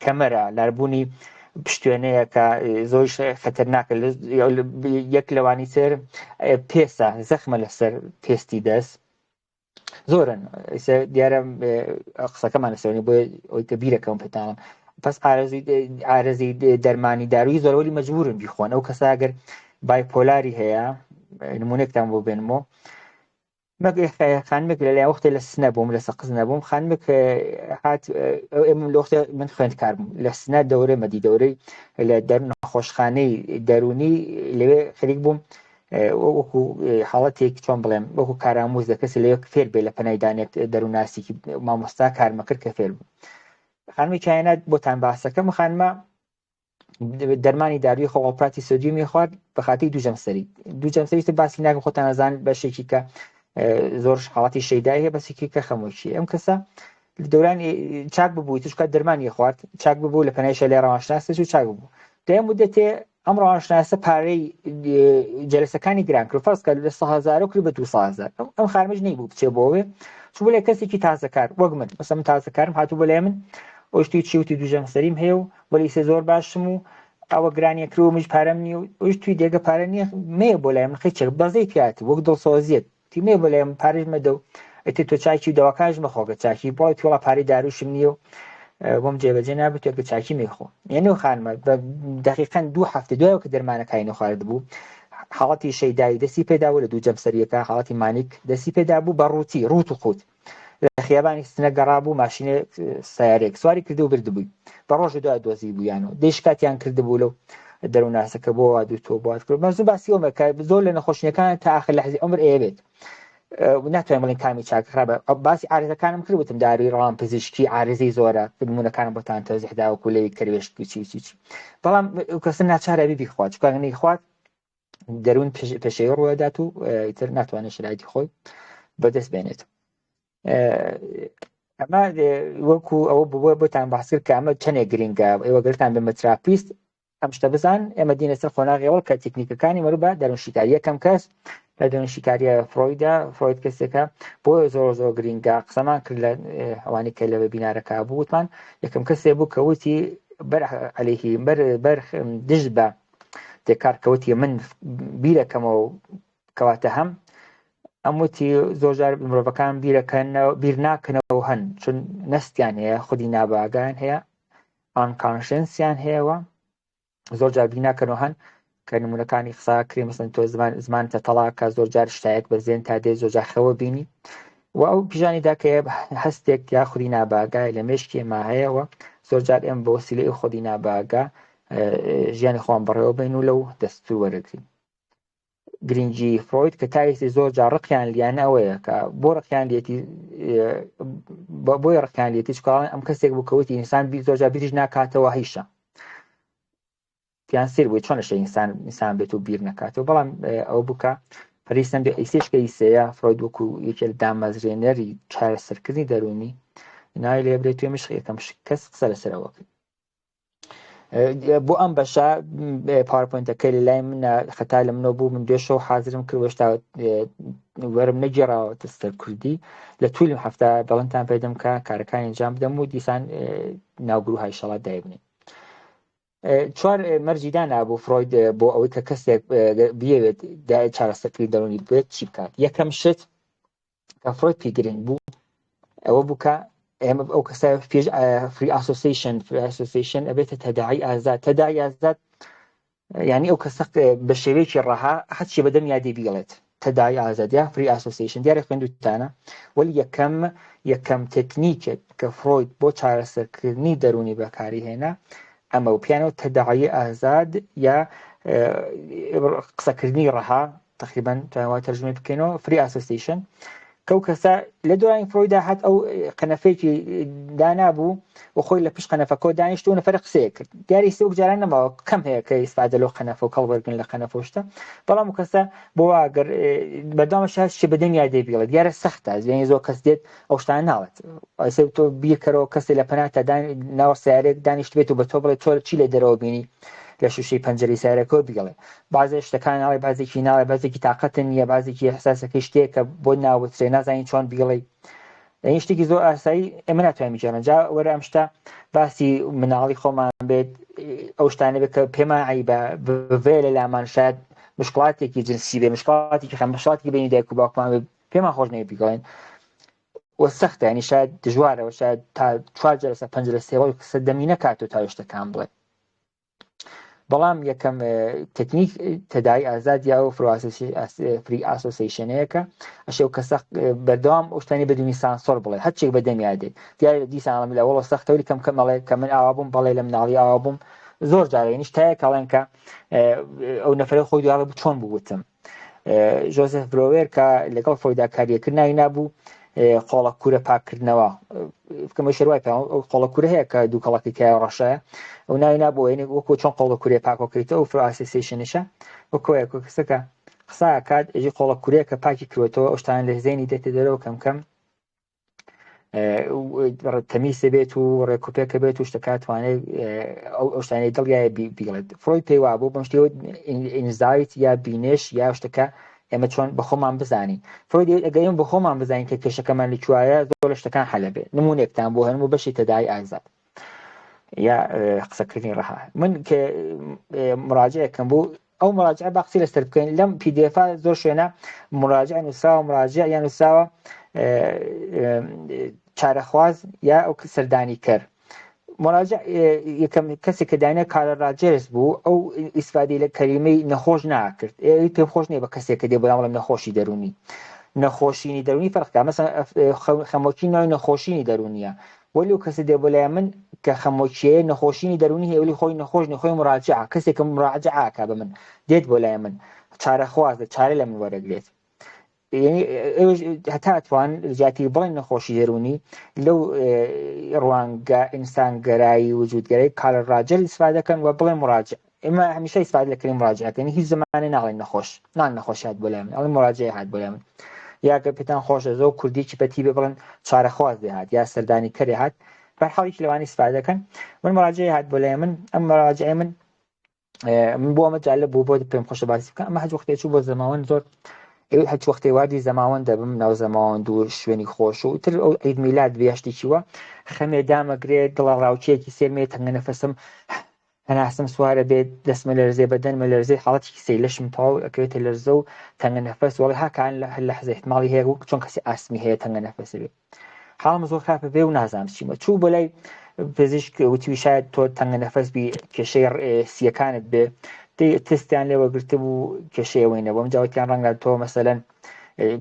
کەمەرە لاربوونی پشتوێنەیە کە زۆریش خەتەرناکە یەک لەوانی تر پێسە زەخمە لەسەر پێستی دەست زۆرن دیارە قسەکەمان لەسەرنی بۆ ئەوی کە بیرەکەم پێتانم پس ئارەزی دەرمانی داروی زۆرەوەی مەجبورن بیخۆن ئەو کەسە ئەگەر بایپۆلاری هەیە نمونێکتان بۆ بێنمەوە خانمێک لەلای وەختێ لە سنە بووم لە سەقز نەبووم خانمێک هات لە وەختێ من خوێندکار بووم لە سنە دەورەی مەدی دەورەی لە نەخۆشخانەی دەرونی لەوێ خەریک بووم وەکو حاڵەتێک چۆن بڵێم وەکو کارامۆز لە کەس لەوێ فێر بێ لە پەنایدانێک دەروونناسیی مامۆستا کارمە کرد کە فێر بوو خانمی کایەنات بۆتان باسەکەم خانمە دەرمانی داروی خۆڵپراتی سۆدیومی خوارد بە خاتی دووجەمسەری تر باسی ناکەم خۆتان ئەزان بەشێکی کە زۆرش حاڵاتی شەیدایی هەیە بەسێکی کە خەمۆکی ئەم کەسە دەورانی چاک ببووی توشکات دەرمانی خوارد چاک ببوو لە پەنایشە لێ ڕەوانشناسە و چاک ببوو دەیەم مودەتێ ئەم ڕەوانشناسە پارەی جەلسەکانی گران کرد فەرز کرد لە 100,000 کرد بە 200,000 ئەم خانمش نەیبوو بچێ بۆوێ چوو بۆ لای کەسێکی تازەکار وەک من مەسەڵەن من تازەکارم هاتوو بۆ لای من ئەو شتی چیوتی دووجەمسەریم هەیە و وەلی سێ زۆر باشم و ئەوە گرانیە کرد و مش پارەم نییە و ئەوش توی دێگە پارە نییە مێ بۆ لای من خەیچێک بەزەی پیاتی وەک دڵسۆزیەت تیمێ بۆ لای من پارەش مەدە و ئەتێ تۆ چاکی و دەواکانش مەخۆگە چاکی بڵی توڵە پارەی داروشم نییە و بۆم جێبەجێ نابێت کە چاکی مێخۆ یعنی و خانمە دقیقەن 2 هەفتە دوایەوە کە دەرمانەکانی خوارد بوو حاڵەتی شەیدایی دەستی پێدا بوو لە دووجەمسەریەکە حاڵەتی مانیک دەستی پێدا بوو بە ڕووتی ڕوت و قووت لە خیابانی سنە گەڕا بوو ماشینە سیارێک سواری کردو و بردبووی بە ڕۆژ دوای دۆزی بوویانەوە دەیشکاتیان کردبوو لەو دەروونناسەکە بۆ وا دوو تۆ بات کرد مەزوو باسی ئەومە کە زۆر لە نەخۆشیەکان تا ئاخر لەحزی عمر ئەیەبێت ناتوانین بڵین کامی چاک خراپە باسی عارضەکانم کردوتم داروی ڕەوان پزیشکی عارضەی زۆرە نمونەکانم بۆتان تەوزیحدا وەکو لەوی کەروێشک چی بەڵام کەسە ناچارە بیبی خوات چکە ئەگەر خوات دەروون پێشەوەی ڕوودات و ئیتر ناتوانێت شرایەتی خۆی بەدەست بێنێت ئەمە وەکو ئەوە بۆتان باس کرد کە ئەمە چەندێک گرنگە ئێوە گرتان بە تراپیست ئەم شتە بزان ئێمە دینە سەر خۆناغیەوە کە تکنیکەکانی مەروبە دەروونشیکاری یەکەم کەس لە دەروونشیکاریە فڕۆید کەسێکە بۆ زۆر گرنگە قسەمان کرد لە ئەوانی کە لەوە بینارەکە بوو وتمان یەکەم کەسێ بوو کەوتی عەلەیهی بەر دژ بە دێکار کەوتی من بیرەکەمەوە کەواتە هەم ئەموتی زۆر جار مرۆڤەکان بیر ناکەنەوە هەن چون نەستیان هەیە خودی ناباگان هەیە ئانکانشنسیان هەیەوە زۆر جار بیر ناکەنەوە هەن کە نمونەکانی قسا کرێ مەسەن تۆ زمانتە تەڵاکە زۆر جار شتایەک بە زێن تا دێ زۆر جار خەوە بینی و ئەو پیژانیدا کە هەستێک یا خودی ناباگای لە مێشکی ئێمە هەیەوە زۆر جار ئێمە بە وەسیلەی خودی ناباگا ژیانی خۆمان بەڕێوە بین و لەو دەستور وەرەگرین گرنگی فرۆید کە تایستی زۆر جار ڕقیان لیانە ئەوەیە کە بۆ ڕقیان لێتی بۆی ڕقیان لێتی چکڵان ئەم کەسێک بوو کەوتی ئینسان زۆر جار بیریش ناکاتەوە هیشە سیر بووی چۆن لەشە ئینسان بێت و بیر نەکاتەوە بەڵام ئەو بووکە پەریستان بێ ئیسێشکە ئیسەیە فرۆید وەکو یەکێ لە دامەزرێنەری چارەسەرکردنی دەرونی ناوی لێ برێت توێ مشق یەکەم کەس قسە لەسەرەوە کرد بۆ ئەم بەشە پاورپۆینتەکەی لە لای منە خەتا لە منەوە بوو من دوێشەوە حازرم کرد وەشتا وەرم نەگێڕاوەتە سەر کوردی لە توولی هەفتە دەڵێنتان پێدەم کە کارەکانی ئەنجام بدەم و دیسان ناوگروهای ئینشەڵا دایبنین. چوار مەرجی دانابوو فرۆید بۆ ئەوەی کە کەسێک بێوێت چارەسەرکردنی دەرونی بێت چی بکات. یەکەم شت کە فرۆید پێگرنگ بوو ئەوە بوو کە ئێمە ئەو کەسە پێش فری ئاسۆسیشن ئەبێتە تەداعی ئازاد. تەداعی ئازاد یعنی ئەو کەسە بە شێوەیەکی ڕەها هەرچی بەدەم یادی بڵێت تەداعی ئازاد یا فری ئاسۆسیشن دیارە خوێندوتانە وەلی یەکەم تکنیکێک کە فرۆید بۆ چارەسەرکردنی دەرونی بەکاری هێنا ئەمە و پیانەوە تەداعی ئازاد یا قسەکردنی ڕەها تقریبا توانەوە تەرجمەی بکەینەوە فری ئاسۆسیشن کەو کەسە لە دوای فرۆیدا هات ئەو قەنەفەیەکی دانابوو و خۆی لە پشت قەنەفەکە دانیشت و نەفەرە قسەیە کرد دیاری سێ جاران نەماوە کەم هەیە کە ئیسفادە لەو قەنەفە و کەڵوەرگن لە قەنەفۆشتە بەڵام و کەسە بۆ ئەگەر بەردەوامەش هەست بەدەم یادێ بڵێت دیارە سەختە زێنی زۆر کەس دێت ئەو شتان ناڵێت ئەسێ تۆ بیرکەرەوە کەسی لە پەناتە ناوە سیارێک دانیشت بێت و بە تۆ بڵێت تۆ چی لێ دەرەوە بینی لە شوشەی پەنجەری سیارەکەەوە بگەڵێ بازێ شتەکان ناڵێ بازێکی ناڵێ بازێکی تااقەتن نیە بازێکی حساسەکەی شتێکە بۆ ناوترێ نازانین چۆن بگەڵێ این شتێکی زۆر ئاسایی ئێمە ناتوانین بجێڕین جا وەرە ئەم شتە باسی مناڵی خۆمان بێت ئەو شتانە بێت کە پێمان عیبە بڤێ لە لامان شاید مشکڵاتێکی جنسی بێ مشکڵاتێکی مشکڵاتی بینی دایک و باوکمان بێ پێمان خۆش نەوێت بگەڵێن وەسەختە ینی شاید دژوارەوە شاید تا 4 جلسە 5 جلسەوەی قسە دەمی نەکاتەوە تا شتەکان بڵێ بەڵام یەکەم تکنیک تەداعی ئازاد یا و فری ئاسۆسیشنەیەکە ئەشێ و کەسە بەردەوام ئەوشتانی بەدومی سانسۆر بڵێ هەرچێک بەدەمی یادێت دیارە دیسان لە وەڵە سەختەوەی کەم مەڵێ کە من ئاوا بووم بەڵێ لە مناڵی ئاوا بووم زۆر جارێ نیشتایە کاڵێن کە ئەو نەفرە خۆی دوواڵە بوو چۆن بووتم جۆزف برۆوێر کە لەگەڵ فۆیدا کاریەکرد ناوی نابوو قۆڵە کوورە پاکردنەوە بکەمە شێوای قۆڵە کوورە هەیە کە دوو کەڵکی تیا ڕەشەیە ئەو ناوی نابوو ینی وەکو چۆن قۆڵە کوورێ پاکۆکەیتەوە و فراسیشنشە وەکۆیە کەسەکە قسا کات ئەژی قۆڵە کوورەیە کە پاکی کردەوە ئەوشتان لە زێنی دێتە دەرەوە کەم تەمیسە بێت و ڕێکوپێکە بێت و شتەکە توانێت ئەو شتانەی دڵیایە بیڵێت فرۆید پێی وا بوو بەم شتەوە ئینزایت یا بینش یا شتەکە ئێمە چۆن بە خۆمان بزانین فرۆید ئەگەیان بە خۆمان بزانین کە کێشەکەمان لەکوایە زۆر لە شتەکان هەلە بێت نمونێکتان بۆ هەنموو بەشی تەداعی ئازاد یا قسەکردنی ڕەها من کە مراجعەکەم بوو ئەو مراجعە باقسی لەسەر بکەین لەم PDF زۆر شوێنە مراجع نووسراوە مراجع یان نووسراوە چارەخواز یا ئەو سەردانی کرد مراجع یەکەم کەسێک کە داینە کارە ڕاجێرس بوو ئەو ئیسفادی لە کەریمەی نەخۆش ناکرد پێم خۆش نییە بە کەسێک کە دێ بەڵام نەخۆشی دەرونی نەخۆشینی دەرونی فەرقا مەسەن خەمۆکی ناوی نەخۆشینی دەرونیە وەلی و کەسە دێ بۆ لای من کە خەمۆکیەیە نەخۆشینی دەرونی هەیە ولی خۆی نەخۆشنی خۆی مراجعە کەسێکە مراجعەکە بە من دێت بۆ لای من چارەخوازە چارە لە من وەرەگرێت هەتا ئەتوان جاتی بڵێن نەخۆشی دەرونی لەو ڕوانگە ئینسانگەرایی وجودگەرەی کارە ڕاجەر ئیسفادەکەن و بڵێن مراجع ئێمە هەمیشە ئیسفادە لەکردین مراجعەکەن هیچ زمانێ ناڵێن نەخۆش نەخۆش هات بۆ لای من ئەڵێن مراجع هات بۆ لای من یاگە پێتان خۆشە زۆر کوردیی پەتی بێ بڵێن چارەخواز دێهات یا سەردانی کەرێ هات بەرحاڵێکی لەوانی ئیسفادەکەن من مراجع هات بۆ لای من ئەم مراجعە من بۆ ئەمە جالب بوو بۆ پێم خۆشە باسی بکەم ئەمە هەج وەختێک بۆ زەماوەند زۆر هەچ وەختێ وادی زەماوەند دەبم ناو زەماوەند و شوێنی خۆش و تر ئەو عید میلاد بێشتێکی وە خەمێ دامەگرێت دڵە ڕاوچەیەکی سێرمێ تەنگە نەفەسم هەناسم سوارە بێت دەستمە لەرزێ بەدەنمە لەرزێ حاڵەتی سەی لەشم تاو ئەکەوێتە لەرزە و تەنگە نەفەس وەڵی هاکان لە حەزە احتماڵی هەیە و چۆن کەسی ئاسمی هەیە تەنگە نەفەس بێت حاڵم زۆر خراپە بێ و نازانم چیمە چوو بۆ لای پزیشک وتوی شاید تۆ تەنگە نەفەس بی کێشەی سیەکانت بێ تستیان لێوە گرتە بوو کێشەیەوەینە بۆم جاوتیان ڕەنگە تۆ مەسەلەن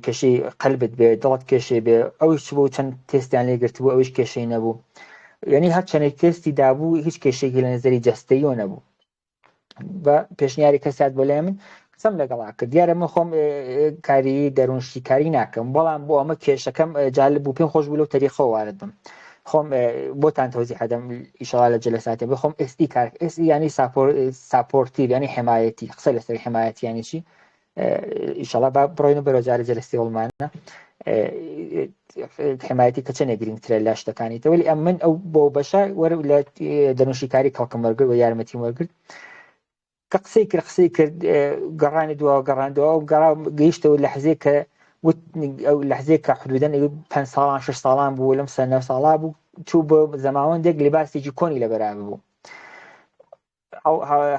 کێشەی قەلبت بێ دڵت کێشەی بێ ئەوش بوو چەند تستیان لێ گرت بوو ئەوش کێشەی نەبوو یعنی هەر چەندێک تستی دابوو هیچ کێشێکی لە نظری جەستەییۆ نەبوو بە پێشنیاری کەسات بۆ لای من قسەم لەگەڵا کرد دیارە من خۆم کاری دەروونشتی کاری ناکەم بەڵام بۆ ئەمە کێشەکەم جالب بوو پێم خۆش بوو لەو تەریخە وارد بم خۆم بۆتان تۆزی حەدەم ئیشەڵا لە جلساتی بخۆم ئێستی کار ئێستی ینی ساپۆرتیڤ ینی حمایەتی قسە لەسەر حمایەتی یانی چی ئیشەڵا با بڕۆین و بەرەو جارە جەلسەی وڵمانە حمایەتی کە چەندێک گرنگترە لە شتەکانی تەوەلی ئەم من ئەو بۆ بەشە وەرە لە دەنوشیکاری کەڵکم وەرگرت و یارمەتی وەرگرت کە قسەی کرد گەڕانی دووە گەڕاندەوە و گەڕا گەیشتەوە لەحزەیە کە ئەو لەحزەیە کە حدودەن 5 ساڵان 6 ساڵان بوو لەم سەر 9 ساڵا بوو چوو بە زەماوەندێک لێباسێکی کۆنی لە بەرابە بوو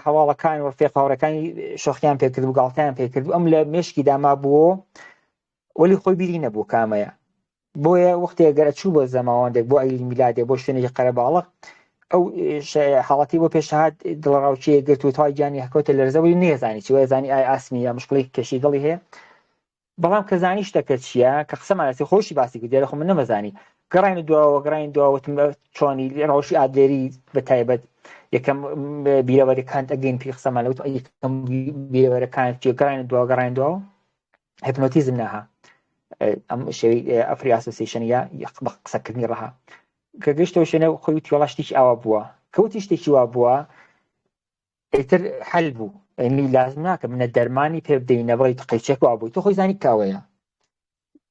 هەواڵەکان و فێقاوڕەکانی شۆخیان پێکرد و گاڵتەیان پێکرد ئەم لە مێشکی داما بووە وەلی خۆی بیری نەبوو کامەیە بۆیە وەختێک گەرە چوو بۆ زەماوەندێک بۆ ئەیلی میلادێ بۆ شوێنێکی قەرەباڵغ ئەو حاڵەتی بۆ پێشهات دڵڕاوچەیە گرت و تای گیانی هەکەوتە لەرزەوەی نێزانی چی وەزانی ئای ئاسمی یا مشکڵی کەشی دڵی هەیە بەڵام کە زانی شتەکە چییە کە قسەمان لەسەر خۆشی باسی کرد دیارە خۆ من نەمەزانی گەڕین دووە چۆنی ڕەوشی ئادلێری بەتایبەت یەکەم بیرەوەریەکان ئەگەین پێی قسەمان لەوت یەکەم بیرەوەرەکان گەڕین دووە هیپنۆتیزم ناها ئەم شێوەی ئەفری ئاسۆسیشن یا بە قسەکردنی ڕەها کە گەیشتەوە شوێنە خۆی وتی وەڵا شتێکی ئاوا بووە کەوتی شتێکی وا بووە ئیتر حەل بوو ئەنی لازم ناکە منە دەرمانی پێ بدەینە بڵی تقیچێک وا بووی تۆ خۆی زانی کاوەیە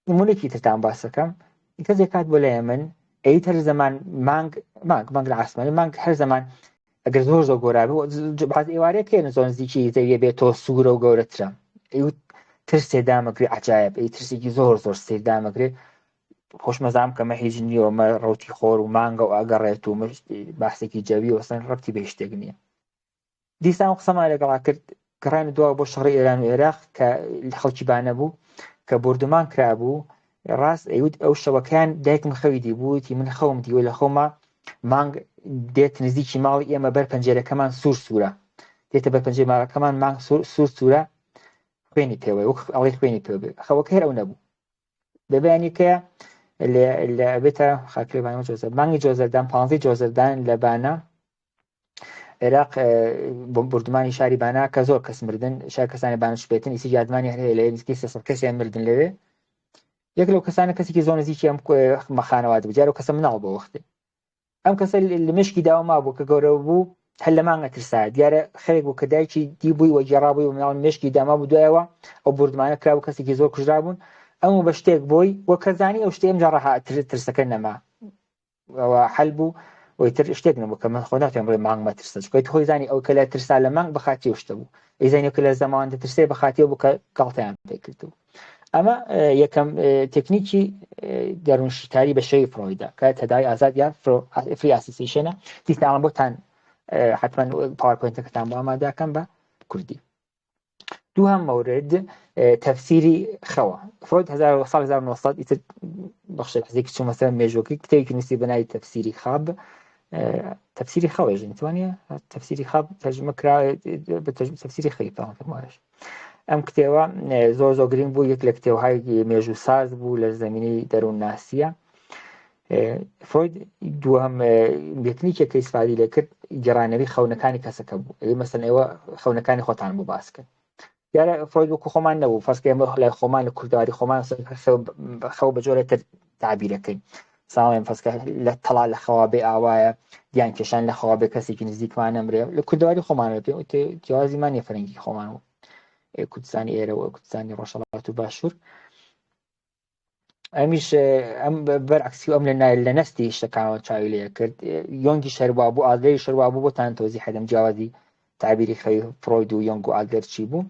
نمونێکی ترتان باسەکەم کەسێک کات بۆ لای من ئەیت هەر زەمان مانگ لە عاسمانی مانگ هەر زەمان ئەگەر زۆر گۆرابی باز ئێوارەیە کێنە زۆر نزیکی زەویە بێتەوە سوورە و گەورەترە ئەیوت ترس سێدامەگرێ عجایب ئەی ترسێکی زۆر سێدامەگرێ خۆشمەزام کەمە هیچ نییە مە ڕوتی خۆر و مانگە و ئەگەڕێت و باسێکی جەوی وەسەن ڕەتی بە شتێک نییە دیسان قسەمان لەگەڵا کرد گەڕان دووە بۆ شەڕی ئێران و عێراق کە خەڵکی بانە بوو کە بردومان کرابوو ڕاست ئەیوت ئەو شەوەکەیان دایکم خەویدی بوویتی من خەوم دیوە لە خۆمە مانگ دێت نزیکی ماڵی ئێمە بەر پەنجەرەکەمان سوورە دێتە بەر پەنجەرە ماڵەکەمان مانگ سوورە خوێنی پێوە وەک ئەڵی خوێنی پێ بێ خەوەکە هێر ئەو نەبوو بەبیانیکەیە لە بێتە خاکرێبانەوە جۆزەر مانگی جۆزەردان 15 جۆزەردان لە بانە عێراق بردومانی شاری بانە کە زۆر کەس مردن شار کەسانی بانش بێتن ئیسی یادمانی هەیە لە نزیکی 300 کەسیان مردن لەوێ یەک لەو کەسانە کەسێکی زۆر نزیکی ئەم مەخانەوات بوو جارە کەسە مناڵ بۆ وەختێ ئەم کەسە لە مشکی داوا مابوو کە گەورە بوو هەر لە مانگە ترسا دیارە خەرێک بوو کە دایکی دی بووی وە گێڕابووی و مناڵ مشکی داما بوو دوایەوە ئەو بردمانە کرا و کەسێکی زۆر کوژرا بوون ئەموو بە شتێک بۆی وە کەزانی ئەو شتێم جاڕەها ترسەکە نەما ئەوە حەل بوو وەیتر شتێک نەبوو کە من خۆ ناتوانم بڵێم مانگ مەترسە چکۆیت خۆی زانی ئەو کە لە ترسا لە مانگ بەخاتی شتە بوو ئەیزانانی کە لە زەماوەندە ترسێ بەخاتیەوە بوو کە گاڵتەیان پێکردبوو ئەمە یەکەم تکنیکی دەروونشتاری بە شێوی فرۆیدا کە تەداوی ئازاد یان فری ئاسۆسیشنە دیسان بۆتان حتما پاوەرپۆینتەکەتان بۆ ئامادەکەم بە کوردی دووهەم مەورد تەفسیری خەوە فرۆید 1900 ئیتر بەخشێک حزێکی چوو مەسەلەن مێژووەکەی کتێبێکی نووسی بەناوی تەفسیری خاب تەفسیری خەوێژ نتوانێ تەفسیری خاب تەرجمە کرا بە تەفسیری خەیفە فەرمایش ئەم کتێوە زۆر گرنگ بوو یەک لە کتێوهای مێژوو ساز بوو لە زەمینەی دەروون ناسیە فرۆید دووهەم یەکنیکێکە ئیسفادی لێ کرد گەڕانەوی خەونەکانی کەسەکە بوو مەسەلەن ئێوە خەونەکانی خۆتان بۆ باس کرد دیارە فرۆید وەکو خۆمان نەبوو فەرزکە ئێمە لای خۆمان لە کورداری خۆمان خەو بە جۆرێتر تعبیرەکەین ساڵێن فەرزکە لە تەڵا لە خەوا بێ ئاوایە دیان کێشان لە خەوا بێ کەسێکی نزیکمان نەمرێ لە کوردەواری خۆمانە پێ جیازیمان یە فەرەنگی خۆمان و کوردستانی ئێرەوە کوردستانی ڕۆژهەڵات و باشوور ئەمیش ئەم بەرعکسی ئەم لە نەستی شتەکانەوە چاوی لێ کرد یۆنگی شەروا بوو ئادلەی شەروا بوو بۆتان تۆزی حەدەم جیاوازی تعبیری خەوی فرۆید و یۆنگ و ئادلەر چی بوو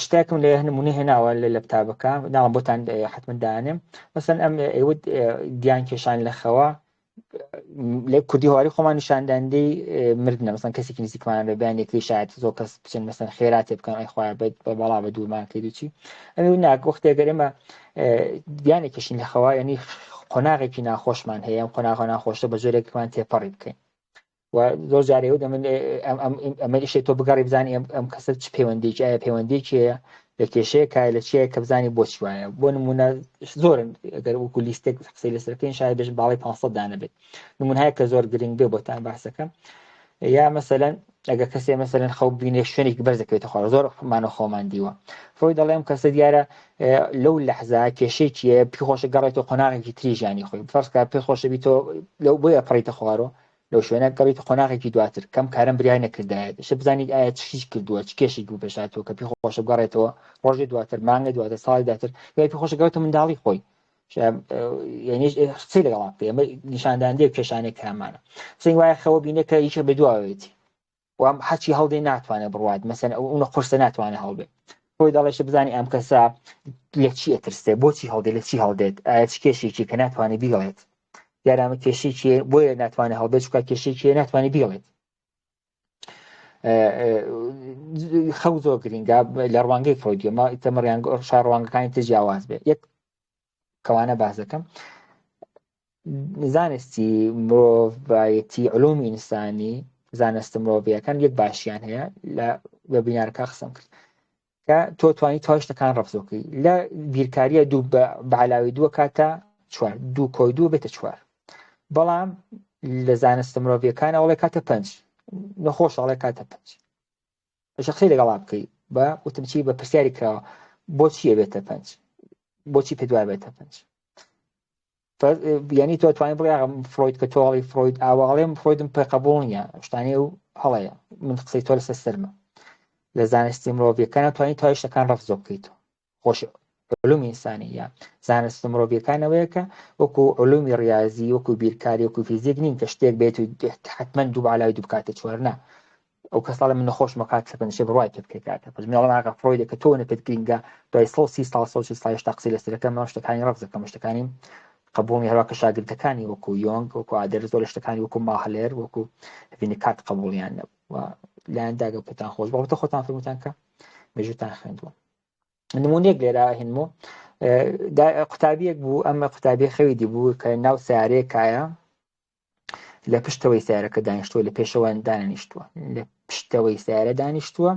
شتێکم لێ نمونەی هێناوە لە لەپتابەکە ناڵم بۆتان حتما دانێم مەسەن ئەم ئێوە دیان کێشان لە خەوا لە کوردی هەواری خۆمان نیشانداندەی مردنە مەسەن کەسێکی نزیکمان بە بیانێکی شاید زۆر کەس بچن مەسەن خێراتێ بکەن ئەی خوایە بە بەڵا بە دوورمان کەید و چی ئەمە ناک وەختێک ئێمە دیانێکیشین لە خەوا یعنی قۆناغێکی ناخۆشمان هەیە ئەم قۆناغە ناخۆشە بە جۆرێکمان تێپەڕی بکەین و زۆر جارێ ئەمە شێت تۆ بگەڕی بزانانی ئەم کەسە چ پەیوەندێکی ئایا پەیوەندێکیە لە کێشەیەکە لە چیە کە بزانانی بۆچی وایە بۆ نمونە زۆرن ئەگەر وەکو لیستێک قسەی لەسەرەکەین شاید بێژ باڵی 500 دانە بێت نمونهەیە کە زۆر گرنگ بێ بۆتان باسەکەم یا مەسەلەن ئەگەر کەسێ مەسەلەن خەو بینێ شوێنێکی بەرز دەکەوێتە خۆڵ زۆر مانە خۆمان دیوە فرۆید دەڵێم کەسە دیارە لەو لەحزا کێشەیەکیە پێی خۆشە گەڕێتەوە قۆناغێکی تری ژیانی خۆی فەرزکە پێی خۆشە بیتۆ لەو بۆیە پڕیتە خوارەوە لەو شوێنە گەڕیتە قۆناغێکی دواتر کەم کارم بریای نەکردایەت ش بزانیت ئایا چیش کردووە چ کێشی بوو پێشاتەوە کە پێی خۆشە بگەڕێتەوە ڕۆژی دواتر مانگە دواتر ساڵی دواتر پێی خۆشە گەوتە منداڵی خۆی یعنی چی لەگەڵا پێ ئەمە نیشاندانندێک کێشانێک کامانە سنگ وایە خەوە بینە کە هیچ بەدواوێتی وام حەچی هەڵدەی ناتوانێت بڕوات مەسەن ئەوە قورسە ناتوانێت هەڵبێت خۆی دەڵێش بزانانی ئەم کەسا لە چی ئەترسێ بۆچی هەڵدێت لە چی هەڵدێت ئایا چ کێشێکی کە ناتوانێت بیڵێت یارامە کێشێکی بۆیە ناتوانێت هەڵبێت چکە کێشێکی ناتوانێت بیڵێت خەو زۆر گرنگە لە ڕوانگەی فڕۆیدیۆمە ئیتەمەڕیان شاڕوانگەکانی تر جیاواز بێت یەک کەوانە باز دەکەم زانستی مرۆڤایەتی علومی ئینسانی زانستە مرۆڤیەکان یەک باشیان هەیە لە وێبینارەکە قسەم کرد کە تۆ توانی تا شتەکان ڕەفزۆکەی لە بیرکاریە دوو بە علاوەی دووە کاتە چوار دوو کۆی دوو بێتە چوار بەڵام لە زانستە مرۆڤیەکانە وڵێ کاتە پێنج نەخۆشەڵێ کاتە پێنج شخصی لەگەڵا بکەی بە وتمچی بە پرسیاری کراوە بۆچیە بێتە پێنج بۆچی پێ دوای بێتە پێنج یعنی تۆ توانین بڵێ فرۆید کە تۆڵی فرۆید ئاواڵێم فرۆیدم پێ قبوڵ نییە شتانی و هەڵەیە من قسەی تۆ لەسەر سەرمە لە زانستی مرۆڤیەکانە توانین تا شتەکان ڕەفزۆ بکەیتەوە خۆش علومی ئینسانی یا زانستە مرۆڤیەکانەوەیە کە وەکو علومی ریاضی وەکو بیرکاری وەکو فیزیک نین کە شتێک بێت و حتمما دوو بە علاوەی دوو بکاتە چوار نا ئەو کەساڵە من نەخۆش مەکات سەپەنشێ بڕوای پێ بکەیتاتە پس منەڵم ئاگا فرۆیدە کە تۆ نەپێت گرینگە دوای 130 ساڵ 140 قسەی لەسەرەکەم ماوە شتەکانی ڕەفز دەکەم شتەکانی قبوڵی هەروە کە شاگردەکانی وەکو یۆنگ وەکو ئادەر زۆر لە شتەکانی وەکو ماهلێر وەکو ڤینیکات قبوڵیان نەبووە لایەن داگە پێتان خۆش بەڵێتە خۆتان فەرمووتان کە مێژووتان خوێندووە نمونەیەک لێرە هێنمەوە قوتابیەک بوو ئەمە قوتابی خەویدی بوو کە ناو سیارەیەکایە لە پشتەوەی سیارەکە دانیشتووە لە پێشەوە دانیشتووە لە پشتەوەی سیارە دانیشتووە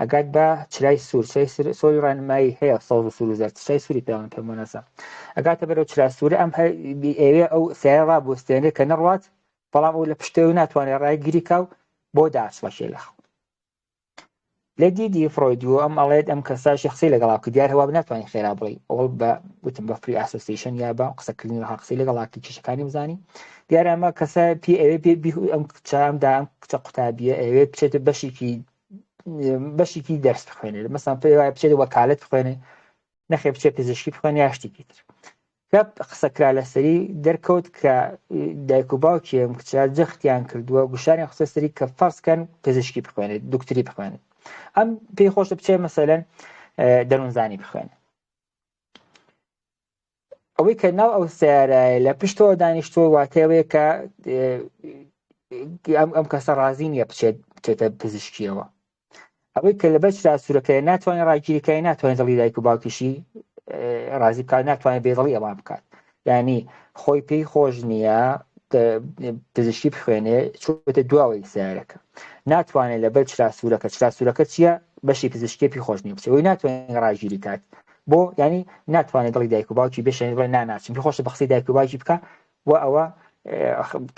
ئەگات بە چرای سوور سۆری ڕانمایی هەیە سەڵ و سوور و زەرد چای سووری پێوان پێمونەسە ئەگاتە بەرەو چرا سوورە ئەم ئێوێ ئەو سیارە ڕابوەستێنێ کە نەڕوات بەڵام ئەو لە پشتەوەی ناتوانێت ڕای گیری کاو بۆ داچوەشێ لەخ لە دیدی فرۆیدیۆ ئەم ئەڵێت ئەم کەسا شخصی لەگەڵا کە دیار هەوا ناتوانین خێرا بڵێ ئەوڵ بە وتم بە فری ئاسۆسییشن یا بە قسەکردنی قسەی لەگەڵاکی کیشەکانی بزانی دیارە ئەمە کەسە پێ ئەوێ ئەم کچامدا ئەم کچە قوتابیە ئەوێ بچێتە بەشێکی دەرس بخوێنێت مەسەڵەن پێ وایە بچێت وەکالەت بخوێنێ نەخێ بچێت پزیشکی بخوێنێ یا شتێکی تر کە قسەکرا لەسەری دەرکەوت کە دایک و باوکی ئەم کچە جەختیان کردووە گوشاریان خستە سەری کە فەرزکەن پزیشکی بخوێنێت دوکتوری بخوێنێت ئەم پێی خۆشە بچێ مەسەلەن دەروونزانی بخوێنێت ئەوەی کە ناو ئەو سیارایە لە پشتەوە دانیشتووە واتەوەیە کە ئەم کەسە ڕازی نییە بچێتە پزیشکیەوە ئەوەی کە لەبەر چرا سوورەکەی ناتوانێت ڕاگیریەکەی ناتوانێت دڵی دایک و باوکیشی ڕازی بکات ناتوانێت بێدڵی ئەوان بکات یعنی خۆی پێی خۆش نییە پزیشکی بخوێنێ چۆتە دواوەی سیارەکە ناتوانێت لەبەر چرا سوورەکە چییە بەشی پزیشکی پێی خۆش نییە بچێت ناتوانێت ڕاگیری کات بۆ ینی ناتوانێت دڵی دایک و باوکی بشێنێت بڵێ ناناچین پێی خۆشە بە قسەی دایک و باوکی بکە و ئەوە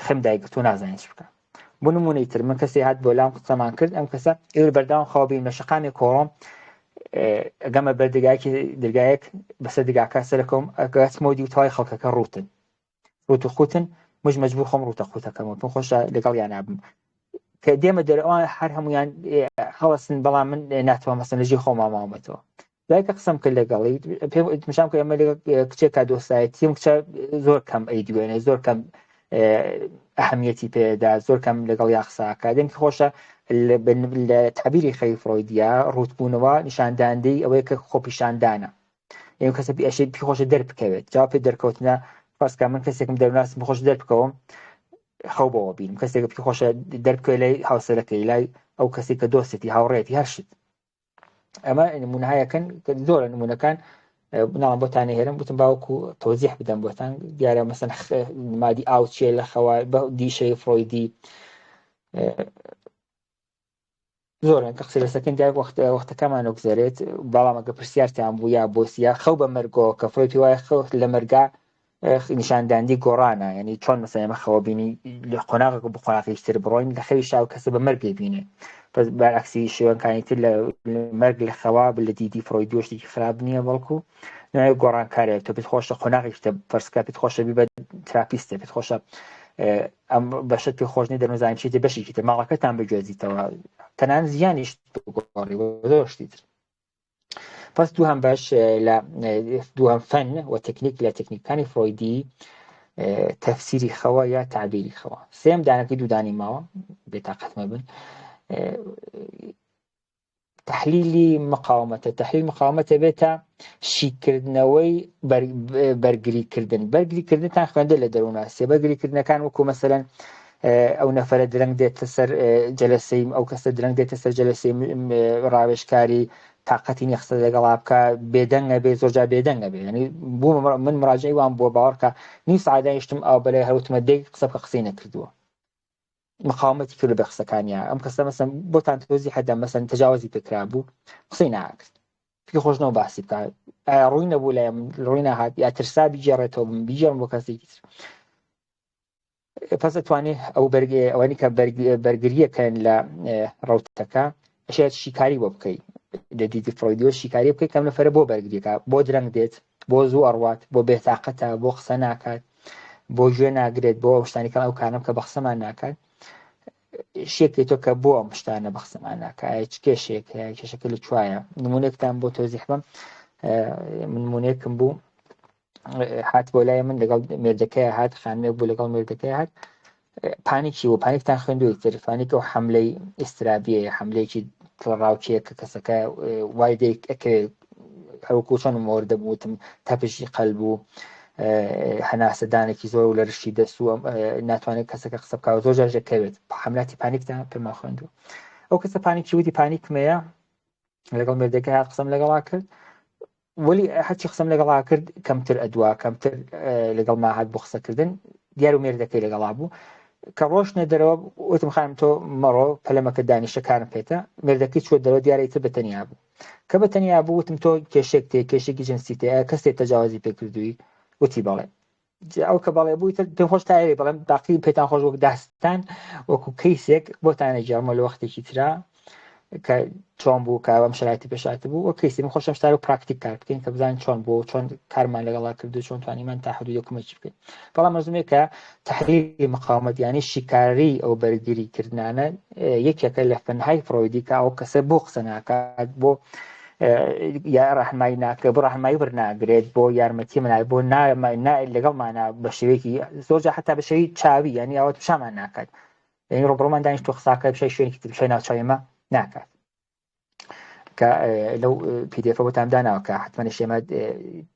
خەم دایک تۆ نازانێت چ بکە بۆ نمونەی تر من کەسێ هات بۆ لام قسەمان کرد ئەم کەسە ئێوە بەرداوام خاوبین لە شەقامی کۆڕۆم ئەگەمە بەر دەرگایەک بەسەر دگاکە سەرەکەم ئەگەچمەوە دی و تەواوی خەڵکەکە ڕوتن ڕوت و خوتن مش مەجبور خۆم ڕوتە خوتەکەمەوە پێم خۆشە لەگەڵیان نابم کە دێمە دەرەوان هەر هەمویان هەوەسن بەڵام من ناتوان مەسەن لەژێ خۆمان ماوەتەوە دایکە قسەم کرد لەگەڵی پێم مشام کە ئەمە کچێکا دۆستایەتیم کچە زۆر کەم ئەیدوێنێ زۆر کەم ئەهەمیەتی پێدا زۆر کەم لەگەڵ یا قساکە دێمکە خۆشە لە تعبیری خەی فرۆیدیا ڕوتبوونەوە نیشانداندەی ئەوەیە کە خۆپیشاندانە یعنی کەسە ئەشەی پێی خۆشە دەربکەوێت جواب پێ دەرکەوتنە فەرزکە من کەسێکم دەرناسم بخۆش دەربکەوم خەو بەوە بینم کەسێک پێی خۆشە دەربکەوێت لای هاوسەرەکەی لای ئەو کەسێک کە دۆستی هاوڕێتی هەر شت ئەمە نمونەهایەکەن کە زۆرە نمونونەکان بناڵم بۆتان هێرم بوتم باوەکو تۆزیح بدەم بۆتان دیارە مەسەن مادی ئاو چێ لە خەوای بە دیشەی فرۆیدی زۆرن کە قسەی لەسەکەن دیار وەختەکەمان نەگوزارێت بەڵام ئەگە پرسیارتان بوو یا بۆسییا خەو بە مەرگۆ کە فرۆی پێی وایە خەوت لە مەرگا نیشانداندی گۆڕانە یعنی چۆن مەسەن ئێمە خەوە بینی لە قۆناغێک بە قۆناغێکی تر بڕۆین لە خەوی شاو کەسە بە مەرگ بینێ بەس بەرعکسی شێوەکانی تر لە مەرگ لە خەوا لە دیدی فرۆیدی شتێکی خراپ نییە بەڵکو نوێ گۆڕانکارێک تۆ پێت خۆشە قۆناغێکی تە فەرسکە پێت خۆشە بی بە تراپیستە پێت خۆشە ئەم بەشت پێ خۆشنی دەنوزانین چیتە بەشێکی تر ماڵەکەتان بگوێزیتەوە تەنان زیانیش زۆشتی تر. پس دووهەم باش لە دووهەم فەن و تەکنیک لە تەکنیکانی فرۆیدی تەفسیری خەوە یا تعبیری خەوە. سێم دانەکەی دوودانی ماوە بێتاقەتمە بن تحلیلی مقاومەتە. تحلیل مقاومەتە بێتە شیکردنەوەی بەرگریکردن. بەرگریکردنتان خوێندە لە دەرووناسیە. بەرگریکردنەکان وەکو مەسەلەن ئەو نەفەرە درەنگ دێتە سەر جەلەسەی ئەو کەسە درەنگ دێتە سەر جەلەسەی ڕاوێژکاری تااقەتی نیخسە لەگەڵا بکە بێدەنگە بێ زۆرجار بێدەنگە بێ ینی بوو من مراجعی وان بۆ باوەڕکە نیم سعادایشتم ئەو بەلای هەوتمە دەی قسە بکە قسەی نەکردووە مقاومەتی کرد بە قسەکانیە ئەم کەسە مەسەن بۆتان تۆزی حەدە مەسەن تەجاوزی پێکرا بوو قسەی ناکرد پێی خۆشنەوە باسی بکات ڕووی نەبوو لای من ڕووی ناهات یا ترسا بیجێڕێتەوە من بیجێڕم بۆ کەسێکی تر. پس ئەتوانێت ئەو ئەوانی کە بەرگریەکەن لە ڕەوتەکە ئەشێت شیکاری بۆ بکەیت لە دیدی فرۆیدی شیکاری بکەیت کەم نەفەرە بۆ بەرگریەکە بۆ درەنگ دێت بۆ زوو ئەڕوات بۆ بێتاقەتە بۆ قسە ناکات بۆ ژێ ناگرێت بۆ شتانیکە ئەو کارم کە بە قسەمان ناکات شێکی تۆ کە بۆ ئەم شتانە بە قسەمان ناکات چ کێشێک کێشەکە لە کوایە. نمونێکتان بۆ تۆزیح بم نمونێکم بوو هات بۆ لای من لەگەڵ مێردەکەی هات خانمێک بوو لەگەڵ مێردەکەی هات پانیکی و پانیکتان خوێندووی تر پانیکە و حملەی ئیسترابیە حملەیەکی ڕاوچەیە کە کەسەکە وای دەکەوێت هەوکو چۆن مۆردە بووتم تەپشی قەلب و هەناسەدانێکی زۆر و لە ڕشتی دەست و ناتوانێت کەسەکە قسە بکات زۆر جار دەکەوێت حملاتی پانیکتان پێما خوێندووە. ئەو کەسە پانیکی وتی پانیکمەیە لەگەڵ مێردەکە هات قسەم لەگەڵا کرد وەلی هەرچی قسەم لەگەڵا کرد کەمتر ئەدوا کەمتر لەگەڵ ما هات بۆ قسەکردن دیار و مێردەکەی لەگەڵا بوو کە ڕۆژنە دەرەوە وتم خانم تۆ مەڕۆ پەلەمەکە دانیشەکارم پێێتە مێردەکەی چوە دەرەوە دیارەیتر بەتەنیا بوو کە بەتەنیا بوو وتم تۆ کێشێک تێ کێشێکی جنسی تێ کەسێک تەجاوزی پێکردووی وتی بەڵێ ئەو کە بەڵێ بووی پێم خۆش تایێ بەڵێم باقی پێتان خۆش وەک داستان وەکو کەیسێک بۆتانە جارمە لە وەختێکی ترا کە چۆن بوو کاوەم شرایطی پێشات بوو وە کەیسی من خۆشم شتار و پراکتیک کار بکەین کە بزانین چۆن بوو چۆن کارمان لەگەڵا کردو چۆن توانیمان تا حدودی کومەکی بکەین. بەڵام مەزمێک کە تحلیلی مقاومەت یانی شیکاری ئەو بەرگریکردانە یەکێکە لە فەنهای فرۆیدی کە ئەو کەسە بۆ قسە ناکات بۆ یا ڕەحمایی ناکە بۆ ڕەحمایی بەرناگرێت بۆ یارمەتی منای بۆ لەگەڵمانە بە شێوەیەکی زۆرجار حتا بە شێوەی چاوی ینی ئەوە پیشامان ناکات یعنی ڕۆبڕۆمان دانیشتۆ قساکە بشەی شوێنێکی تر بشەی ناوچەوێمە ناکات کە لەو PDF بۆتان داناوە کە حتمما ئێمە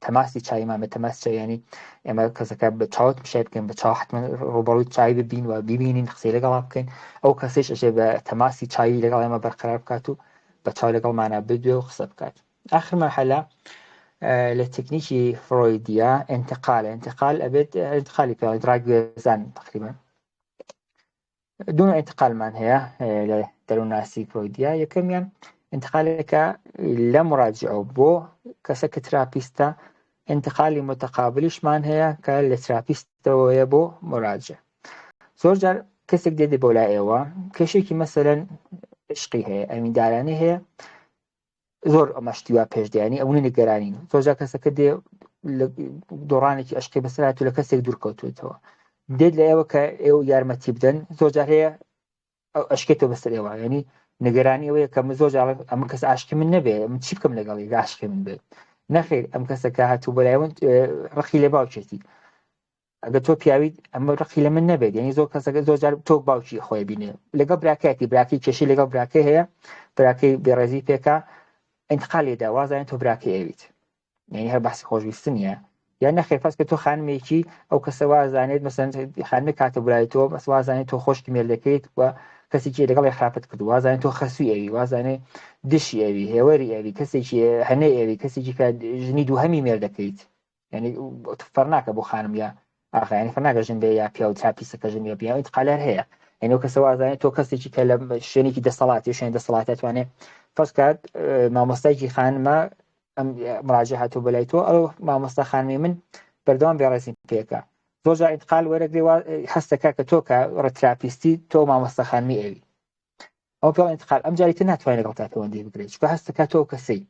تەماسی چایمان بە تەماس چاویانی ئێمە کەسەکە بە چاوت بشێ بکەین بە چاو حتمما ڕۆبەڕووی چای ببین و ببینین قسەی لەگەڵا بکەین ئەو کەسێش ئەژێ بە تەماسی چاوی لەگەڵ ئێمە بەرقەرار بکات و بە چاو لەگەڵمانە بدوێ و قسە بکات. آخر مرحلە لە تکنیکی فرۆیدیە انتقال ئەبێت انتقالی پێڵێت ڕاگوێزان تقریبا دوو انتقالمان هەیە لە دەرووناسی فرۆیدیە. یەکەمیان انتقالێکە لە مراجعە بۆ کەسە کە تراپیستە انتقالی متقابلیشمان هەیە کە لە تراپیستەوەیە بۆ مراجع. زۆر جار کەسێک دێدە بۆ لای ئێوە کێشێکی مەسەلەن عشقی هەیە ئەمیندارانە هەیە زۆر ئەمەشتیوا پێشدیانی ئەوە نیگەرانین زۆر جار کەسەکە دێ دۆڕانێکی عشقی بەسەرات و لە کەسێک دوورکەوتوێتەوە دێت لە ئێوە کە ئێوە یارمەتی بدەن زۆر جار هەیە ئەشکێتەوە بەسەر ئێوە ینی نگەرانی ئەوەیە کە زۆر جار ئەمە کەس عاشقی من نەبێ من چی بکەم لەگەڵی عاشقی من بێت نەخێر ئەم کەسەکە هاتوو بەلای من ڕقی لە باوچێتی ئەگە تۆ پیاویت ئەمە ڕقی لە من نەبێت یعنی زۆر کەسەکە زۆر جار تۆ باوکی خۆی بینێ لەگەڵ براکەتی براکی کێشی لەگەڵ براکەی هەیە براکەی بێڕێزی پێکا انتقالێدا وازانێت تۆ براکەی ئەویت یعنی هەر باسی خۆشویستن نیە یان نەخێر فەرز کە تۆ خانمێکی ئەو کەسە وازانێت مەسەن خانمێک کاتە بلای تۆ بەس وازانێت تۆ خۆشکی مێردەکەیت و کەسێکی لەگەڵی خراپەت کرد وازانێت تۆ خەسووی ئەوی وازانێت دشی ئەوی هێوەری ئەوی کەسێکی هەنەی ئەوی کەسێکی کە ژنی دووهەمی مێردەکەیت یعنی فەرناکە بۆ خانم یا ئاخایانی فەرناکە ژن بێ یا پیا و تراپیستەکە ژن یا پیا انتقالار هەیە یعنی ئەو کەسە وازانێت تۆ کەسێکی کە لە شوێنێکی دەسەڵاتی شوێن دەسەڵات توانێت فەرز کات مامۆستایکی خانمە ئەم مراجع هاتوو بەلای تۆ ئەو مامۆستا خانمی من بەردەوام بێڕێزی پێکە زۆر جار انتقال وەرەگرێ هەستەکە کە تۆ کە ڕەتراپیستی تۆ مامۆستا خانمی ئەوی ئەو پێڵ انتقال ئەم جاریتر ناتوانێت لەگەڵ تا پەیوەندی بگرێت چکە هەستەکە تۆ کەسەی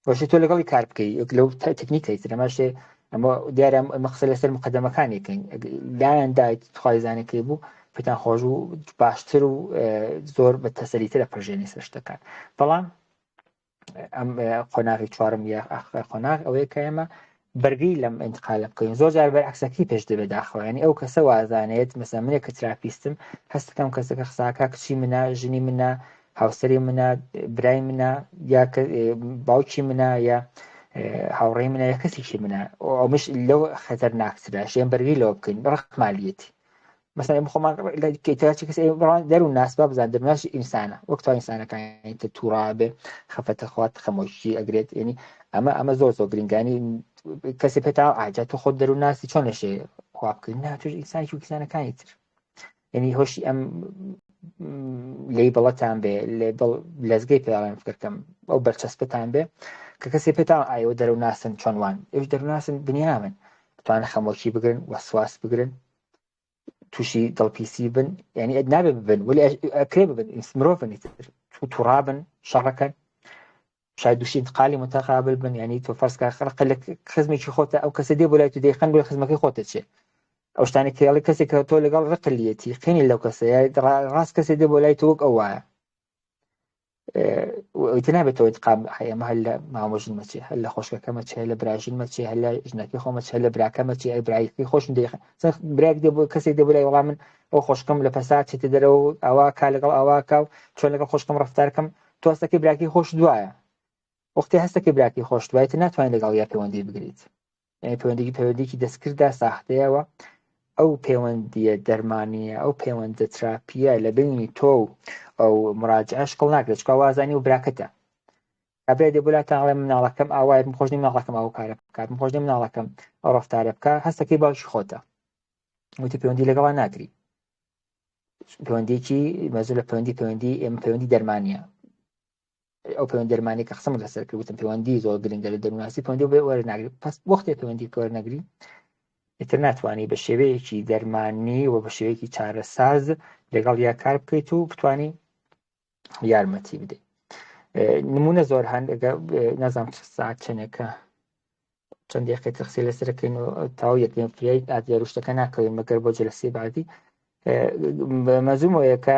باشە تۆ لەگەڵی کار بکەی لەو تکنیکەی ترەماشێ ئەمە دیارە مەقسە لەسەر مقدمەکانێکین لایەندای توخوازانەکەی بوو پێتان خۆش و باشتر و زۆر بە تەسەلیتر لە پڕژێنی سەر شتەکان بەڵام ئەم قۆناغی چوارم یا قۆناغ ئەوەیە کە ئێمە بەرگی لەم ئینتقالە بکەین زۆر جار بەرعکسەکەی پێش دەبێت داخەوە ئەو کەسە وازانێت مەسەڵەن منێک کە تراپیستم هەست دەکەم کەسەکە قساکە کچی منە ژنی منە هاوسەری منە برای منە یا باوکی منە یا هاوڕێی منە یا کەسێکی منە ئەومش لەو خەتەرناکترە شێن بەرگی لەوە بکەین بەڕەحمالیەتی مثلا خۆمان کەس دەرو ناسبا بزان دەرناشی ئینسانە وەک تا ئینسانەکانی تووڕابێ خەفەتە خوات خەمۆشی ئەگرێت ینی ئەمە زۆر زۆر گرنگانی کەسی پێتا ئاجا تۆ خۆت دەرو ناسی چۆن لەشێ خوا بکەین ناتوش ئینسانی و کیسانەکانی تر ینی هۆشی ئەم لی بەڵەتان بێ لەزگەی پێڵێن فکرکەم ئەو بەرچەسپتان بێ کە کەسی پێتا ئایوە دەرو ناسن چۆنوان ئێش دەروناسن بنیامن بتوانە خەمۆکی بگرن وەسواس بگرن تووشی دڵپیسی بن ینی نابێ ببن ولی ئەکرێ ببن مرۆڤن تووڕابن شەڕەکەن شاید دووشی انتقالی متقابل بن ینی تۆ فەرزکە خەڵق لە خزمێکی خۆتە ئەو کەسە دێ بۆ لای تو دەیخەن بۆ خزمەکەی خۆتە چێ ئەو شتانی کێڵی کەسێک کە تۆ لەگەڵ ڕقلیەتی خێنی لەو کەسە ڕاست کەسێ دێ بۆ لای تۆ وەک ئەو وایە ئەوتە نابێتەوە انتقام ئەمە هەل لە مامۆژن مەچێ هەل لە خۆشکەکەمە چێ لە براژین مەچێ هەل لە ژنەکەی خۆمە چێ لە براکەمە چێ ئەی برایەکەی خۆشم دەیخەن براک دێ بۆ کەسێک دێ بۆ لای وەڵام من ئەو خۆشکەم لە پەسا چێتە دەرەوە ئەوا کا لەگەڵ ئەوا کا و چۆن لەگەڵ خۆشکەم ڕەفتارکەم تۆ هەستەکەی براکی خۆش دوایە وەختی هەستەکەی براکی خۆش دوایە ناتوانین لەگەڵ یا پەیوەندی بگریت پەیوەندێکی دەستکردا ساختەیەوە ئەو پەیوەندیە دەرمانیە ئەو پەیوەندە تراپیە لە بینی تۆ ئەو مراجعەش کڵ ناکرێت چکە وازانی و براکەتە کابرا دێ بۆلاتانڵێ مناڵەکەم ئاوای خۆشنی مناڵەکەم ئەو کارە بکات خۆشنی مناڵەکەم ئەو ڕەفتارە بکە هەستەکەی باوکی خۆتە وتی پەیوەندی لەگەڵا ناگری پەیوەندێکی مەزوو لە پەیوەندی ئێمە پەیوەندی دەرمانیە ئەو پەیوەندی دەرمانی کە قسەم لەسەر کردوتم پەیوەندی زۆر گرنگە لە دەروناسی پەیوەندی بێ وەرناگری پس وەختی پەیوەندی کە وەرنەگری ئیتر ناتوانانی بە شێوەیەکی دەرمانی و بە شێوەیەکی چارەساز لەگەڵ یا کار بکەیت و بتوانانی یارمەتی بدەیت نمونە زۆر هەن نازانم ساعت چەندێکە چەند دقیقەی قسەی لەسەرەکەین و تاو یەکەم فریای ئادیێروشتەکە ناکەوین مەگەر بۆ جلسەی بعدی مەزوومەوەیەکە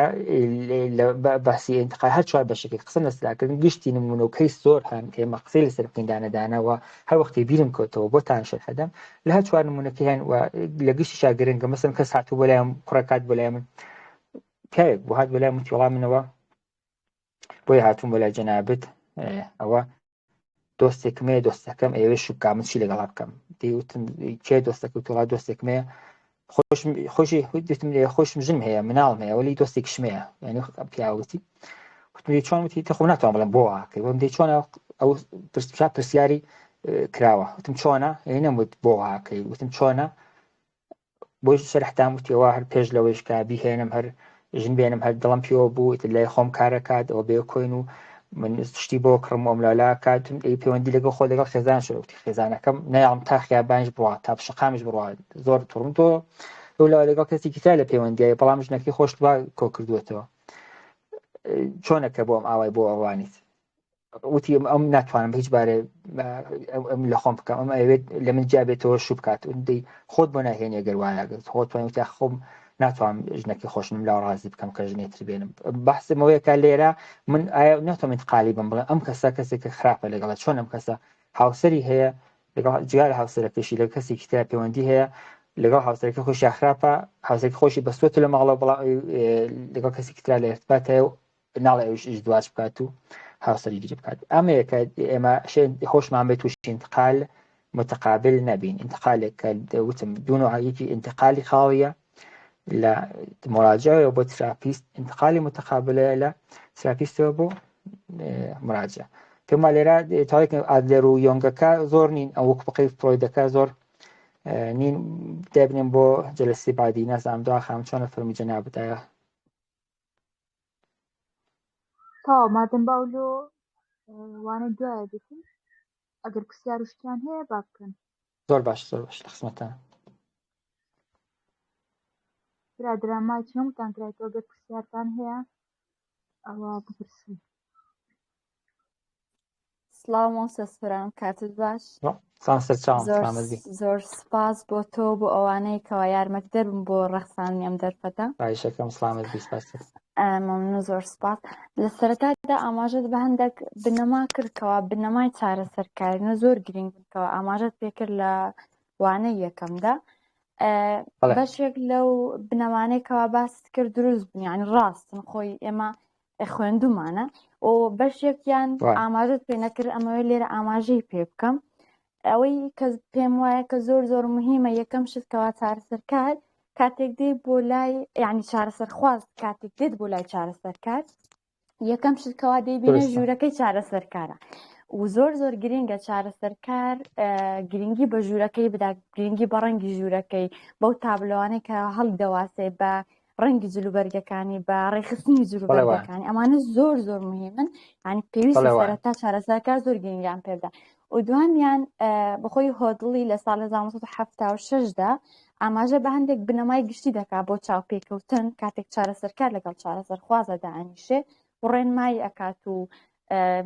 باسی ئینتقال هەر چوار بەشەکەی قسە لەسەرکردن گشتی نمونە و کەیس زۆر هەن کە ئێمە قسەی لەسەر بکەین دانەدانەوە هەر وەختی بیرم کەوتەوە بۆتان شەرح دەدەم لە هەر چوار نمونەکەی هەن و لە گشتی شاگرنگە مەسەڵەن کەس هاتوو بۆ لایەم کوڕەکات بۆ لای من پیاوێک بۆ هات بۆ لای وتی وەڵام منەوە بۆی هاتووم بۆ لای جەنابەت ئەوە دۆستێکمێ دۆستەکەم ئێوە شوکامت چی لەگەڵا بکەم دەیوتم کێ دۆستەکە وتڵا دۆستێکمەیە خۆشم ژنم هەیە مناڵم هەیە وەلی دۆستێکشمەیە ینی پیاوتی وتم چۆن وتی تە خۆ ناتوانم بڵێم بۆ واکەی وەم دەی چۆنە ئەو پرسیاری کراوە وتم چۆنە ئەی نەموت بۆ واکەی وتم چۆنە بۆی شەرحتان وتیەوە هەر پێش لەوەیش کا بیهێنم هەر ژن بێنم هەر دڵم پێوە بوو لای خۆم کارەکات ئەوە بێ کۆین و من شتی بۆ کڕم ئۆملالا کاتم ئەی پەیوەندی لەگەڵ خۆ لەگەڵ خێزان شوتی خێزانەکەم نەیاڵم تا خیابانش بڕات تا شقامش بڕات زۆر توڕم تۆ لەگەڵ کەسێکی تر لە پەیوەندیایە بەڵام ژنەکەی خۆش کۆ کردوێتەوە چۆنەکە بۆ ئەم ئاوای بۆ ئەوانیت وتی ئەم ناتوانم هیچ بارێ لە خۆم بکەم ئەم ئەوێت لە من جابێتەوە شو بکات دەی خۆت بۆ ناهێنێ گەروایەگەت خۆت تا خۆم ناتوانم ژنەکەی خۆشم لا ڕازی بکەم کە ژنێتر بێنم بەحسمەوەیەکە لێرە من ئایا ناتوانم انتقالی بم بڵێم ئەم کەسە کەسێکە خراپە لەگەڵە چۆن ئەم کەسە هاوسەری هەیە لەگەڵ جگای هاوسەرەکەشی لە کەسێکی تر پەیوەندی هەیە لەگەڵ هاوسەرەکە خۆشی خراپە هاوسەرەکە خۆشی بەستۆتە لە ماڵەوە بەڵام لەگەڵ کەسێکی تر لە ارتباط هەیە و ناڵێ ئەوش ازدواج بکات و هاوسەری گیری بکات ئەمەیەکە ئێمە خۆشمان بێت تووشی انتقال متقابل نەبین انتقالێک کە وتم دوو نوعەیەکی انتقالی خاڵیە لە مراجعەوە بۆ تراپیست انتقالی متقابلە لە تراپیستەوە بۆ مراجع پێما لێرە تاوێک ئادلێر و یۆنگەکە زۆر نین ئەو وەک بقی فرۆیدەکە زۆر نین دەبنێن بۆ جلسەی بعدی نازانم دوا خام چۆنە فەرمی جەنابەتایە تا مادەم باولۆ وانە دوایە بێتن ئەگەر پرسیار شتیان هەیە با بکەن زۆر باش قسمەتە برادرامای چۆمتان کرایەوە ئەگەر پرسیارتان هەیە ئەوە بپرسن سڵاو مۆسەسپران کاتت باش سانسەر چاوم زۆر سلامت بی زۆر سپاس بۆ تۆ بۆ ئەوانەی کەوا یارمەتیدەر بوون بۆ ڕەخسانی ئەم دەرفەتە خواهشەکەم سلامت بی سپاس مەمنوو زۆر سپاس لە سەرەتادا ئاماژەت بە هەندێک بنەما کردکەوە بنەمای چارەسەرکارینە زۆر گرنگ بکەوە ئاماژەت پێکرد لە وانەی یەکەمدا بەشێک لەو بنەمانەی کەوا باست کرد دروست بوون یعنی ڕاستن خۆی ئێمە خوێندومانە و بەشێکیان ئاماژەت پێ نەکرد ئەمەوێت لێرە ئاماژەی پێ بکەم ئەوەی کە پێم وایە کە زۆر زۆر مهمە یەکەم شتکەوا چارەسەرکار کاتێک دێت بۆ لای یعنی چارەسەرخواست کاتێک دێت بۆ لای چارەسەرکار یەکەم شتکەوا دەیبینە ژوورەکەی چارەسەرکارە و زۆر زۆر گرنگە چارەسەرکار گرنگی بە ژوورەکەی بدا گرنگی بە ڕەنگی ژوورەکەی بەو تابلەوانەی کە هەڵدەواسێ بە ڕەنگی جلوبەرگەکانی بە ڕێخستنی جلوبەرگەکانی ئەمانە زۆر زۆر مهمن ینی پێویستی سەرەتا چارەسەرکار زۆر گرنگیان پێدا و دوانیان بەخۆی هۆدڵی لە ساڵ 1976دا ئاماژە بە هەندێک بنەمای گشتی دەکات بۆ چاوپێکەوتن کاتێک چارەسەرکار لەگەڵ چارەسەرخوازە دانیشێ و ڕێنمایی ئەکات و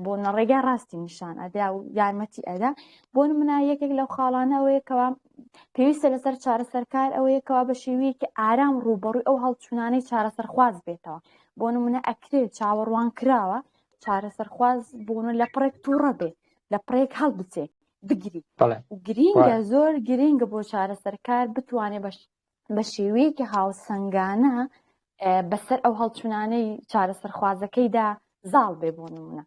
بۆ نەڕێگا ڕاستی نیشان ئەدا و یارمەتی ئەدا بۆ نمونە یەکێک لەو خاڵانە ئەوەیەکەوە پێویستە لەسەر چارەسەرکار ئەوەیەکەوە بە شێوەیەکی ئارام ڕوبەڕووی ئەو هەڵچوونانەی چارەسەرخواز بێتەوە بۆ نمونە ئەکرێت چاوەڕوان کراوە چارەسەرخواز بوون لە پڕێک تووڕە بێ لە پڕێک هەڵبچێ بگری گرینگە زۆر گرینگە بۆ چارەسەرکار بتوانێت بە شێوەیەکی هاوسەنگانە بەسەر ئەو هەڵچوونانەی چارەسەرخوازەکەیدا زاڵ بێ بۆ نمونە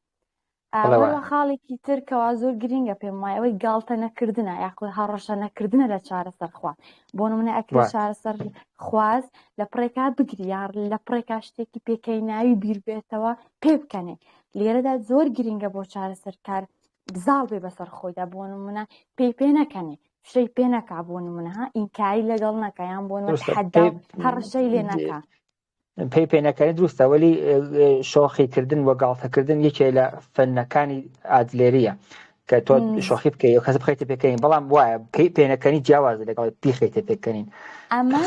وەڵا خاڵێکی تر کەوا زۆر گرینگە پێم وایە ئەوەی گاڵتە نەکردنە یاخود هەڕەشە نەکردنە لە چارەسەرخواز بۆ نمونە ئەکرێ چارەسەرخواز لە پڕێکا بگری یان لە پڕێکا شتێکی پێکەی ناوی بیر بێتەوە پێ بکەنێ لێرەدا زۆر گرینگە بۆ چارەسەرکار بزاڵ بێ بەسەر خۆیدا بۆ نمونە پێ نەکەنێ شەی پێ نەکا بۆ نمونە ئینکاری لەگەڵ نەکە یان بۆ حەدا هەڕشەی لێ نەکا پێی پێنەکانی دروستە وەلی شۆخیکردن وە گاڵتەکردن یەکێ لە فەنەکانی ئادلێریە کە تۆ شۆخی بکەی کەس بخیتە پێکەین بەڵام وایە پێنەکەنی جیاوازە لەگەڵ پیخیتە پێکەنین ئەمە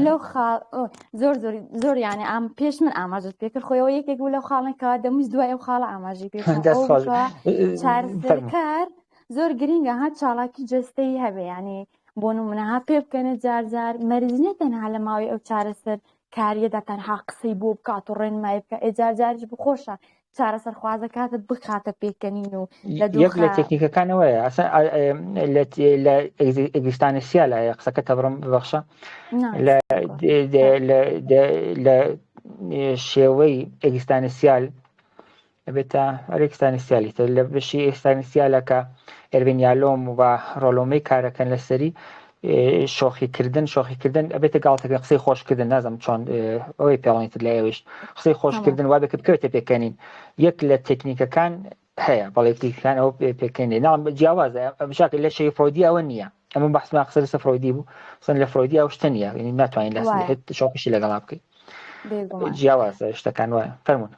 لەو زۆر زۆر یانی ئام پێش من ئاماژت پێکرد خۆیەوە یەکێک بوو لەو خاڵێکەوە دەمویست دوای ئەو خاڵە ئاماژی پێ چارەسەرکار زۆر گرینگە ها چاڵاکی جەستەی هەبێ ینی بۆ نمونەها پێ بکەنێت جارجار مەرجنێت تەنها لە ماوەی ئەو چارەسەر کاریەدا تەنها قسەی بۆ بکات و ڕێنمایی بکە ئێجارجاریش بخۆشە چارەسەرخوازە کاتت بخاتە پێکەنین و یەک لە تێکنیکەکانەوەیە لە ئێگزیستانسیالە قسەکە تەبڕم ببەخشە لە شێوەی ئێگزیستانسیال بێتە ئەرێکستانسیالی تر لە بەشی ئێستانسیالەکە ئێرڤینیالۆم و ڕۆلۆمەی کارەکەن لەسەری شۆخیکردن ئەبێتە گاڵتەکە قسەی خۆشکردن نازم چۆن ئەوەی پێڵێنیتر لە ئێوەش قسەی خۆشکردن وا بێت بکەوێتە پێکەنین یەک لە تێکنیکەکان هەیە بەڵێ تێکنیکەکان ئەوە پێکەنێ ناڵم جیاوازە بشاکە لە شەی فرۆیدی ئەوە نییە ئەمە بەحسمان قسە لەسەر فرۆیدی بوو قسە لە فرۆیدی ئەو شتە نییە یعنی ناتوانین لە شۆخیشی لەگەڵا بکەیت جیاوازە شتەکان وایە فەرموون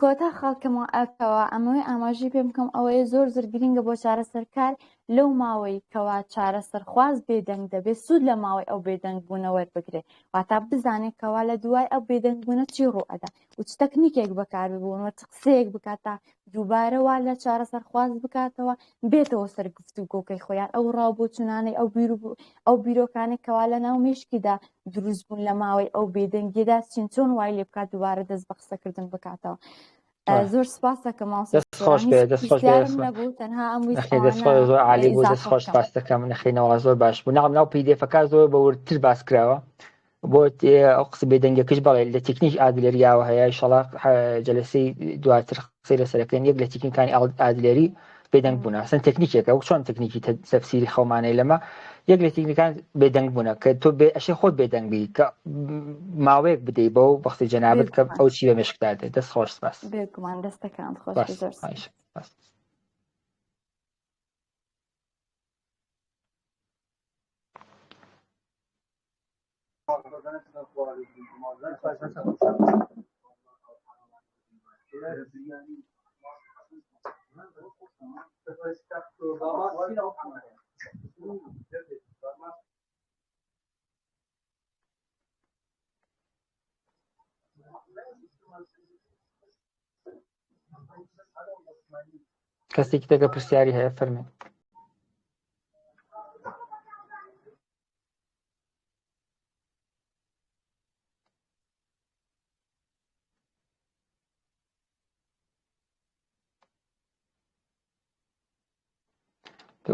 کۆتا خەڵکەمەوە ئەکەوە ئەمەوەی ئاماژی پێ بکەم ئەوەیە زۆر زۆر گرینگە بۆ چارەسەرکار لەو ماوەی کەوا چارەسەرخواز بێدەنگ دەبێت سوود لە ماوەی ئەو بێدەنگ بوونە وەربگرێ واتا بزانێت کەوا لە دوای ئەو بێدەنگ بوونە چی ڕوئەدا و چ تەکنیکێک بەکار ببوونەوە چ قسەیەک بکاتە دووبارە وا لە چارەسەرخواز بکاتەوە بێتەوە سەر گفتوگۆکەی خۆیان ئەو ڕاوبۆچوونانەی ئەو بیرۆکانێک کەوا لە ناو مێشکیدا دروست بوون لە ماوەی ئەو بێدەنگیدا چۆن وای لێ بکات دووبارە دەست بە قسەکردن بکاتەوە زۆر سپاسەکە عالی بۆ دەستخۆش باس دەکەم نەخینەوە زۆر باش بوو ناڵم ناو پیدێفەکە زۆر بەورتر باس کراوە بۆ ئەو قسە بێدەنگەکەش بەڵێ لە تکنیک ئادلێریاوە هەیە ئینشەڵا جەلسەی دواتر قسەی لەسەرەکەن یەک لە تکنیکانی ئادلێری بێدەنگ بوونە سن تکنیکێکە و چۆن تکنیکی تەفسیری خەومانەی لەمە یەک لە تکنیکان بێدەنگ بوونە کە تۆ ئەشی خۆت بێدەنگبی کە ماوەیەک بدەی بەو بەختی جەنابەت کە ئەو چی بە مێشکدار دێت دەست خۆش سپاس بێگومان دەستەکان خۆش کەسێکی دەگە پرسیاری هەیە فەرمێ.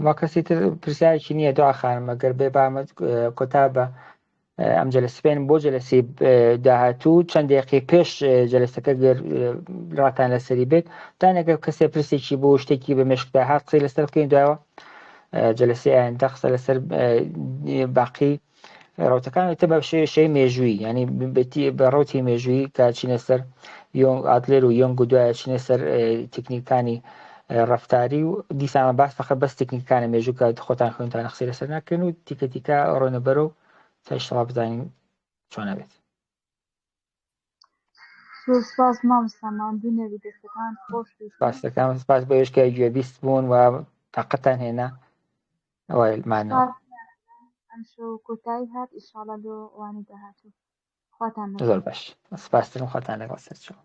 ما کەسی تر پرسیارێکی نییە دو خانم ئەگەر بێ بامەد کۆتا بە ئەم جەلەسپێن بۆ جەلەسی داهاتوو چەند دقیقی پێش جەلسەکە ڕاتان لەسەری بێت دانەگەر کەسێ پرسێکی بۆ شتێکی بە مشکدا هات قسەی لەسەر بکەین دوایەوە جەلسەی ئایندە قسە لەسەر باقی ڕوتەکان تە بە شەی مێژووی ینی بە ڕوتی مێژووی کە چینە سەر ئاتلێر و یۆنگ و دوایە چینە سەر تکنیکانی ڕفتاری و دیسانە باس فقط بەس تکنیکانە مێژوو کە خۆتان خوێنتان قسەی لەسەر ناکەن و تیکە تیکە ڕۆنەبەرە و تاشتەڵا بزانین چۆن نەبێت. سپاس مامۆستا دوو نەوی دەستەکان خۆش سپاس دەکەم سپاس بۆ ئێوەش کە گوێبیست بوون و تاقەتان هێنا ئەوەمانەوە ئەم شەو کۆتایی هات ئینشاڵڵا لۆ وانی داهاتوو خواتان زۆر باش سپاسترم خواتان لەگەڵ سەرچەوە.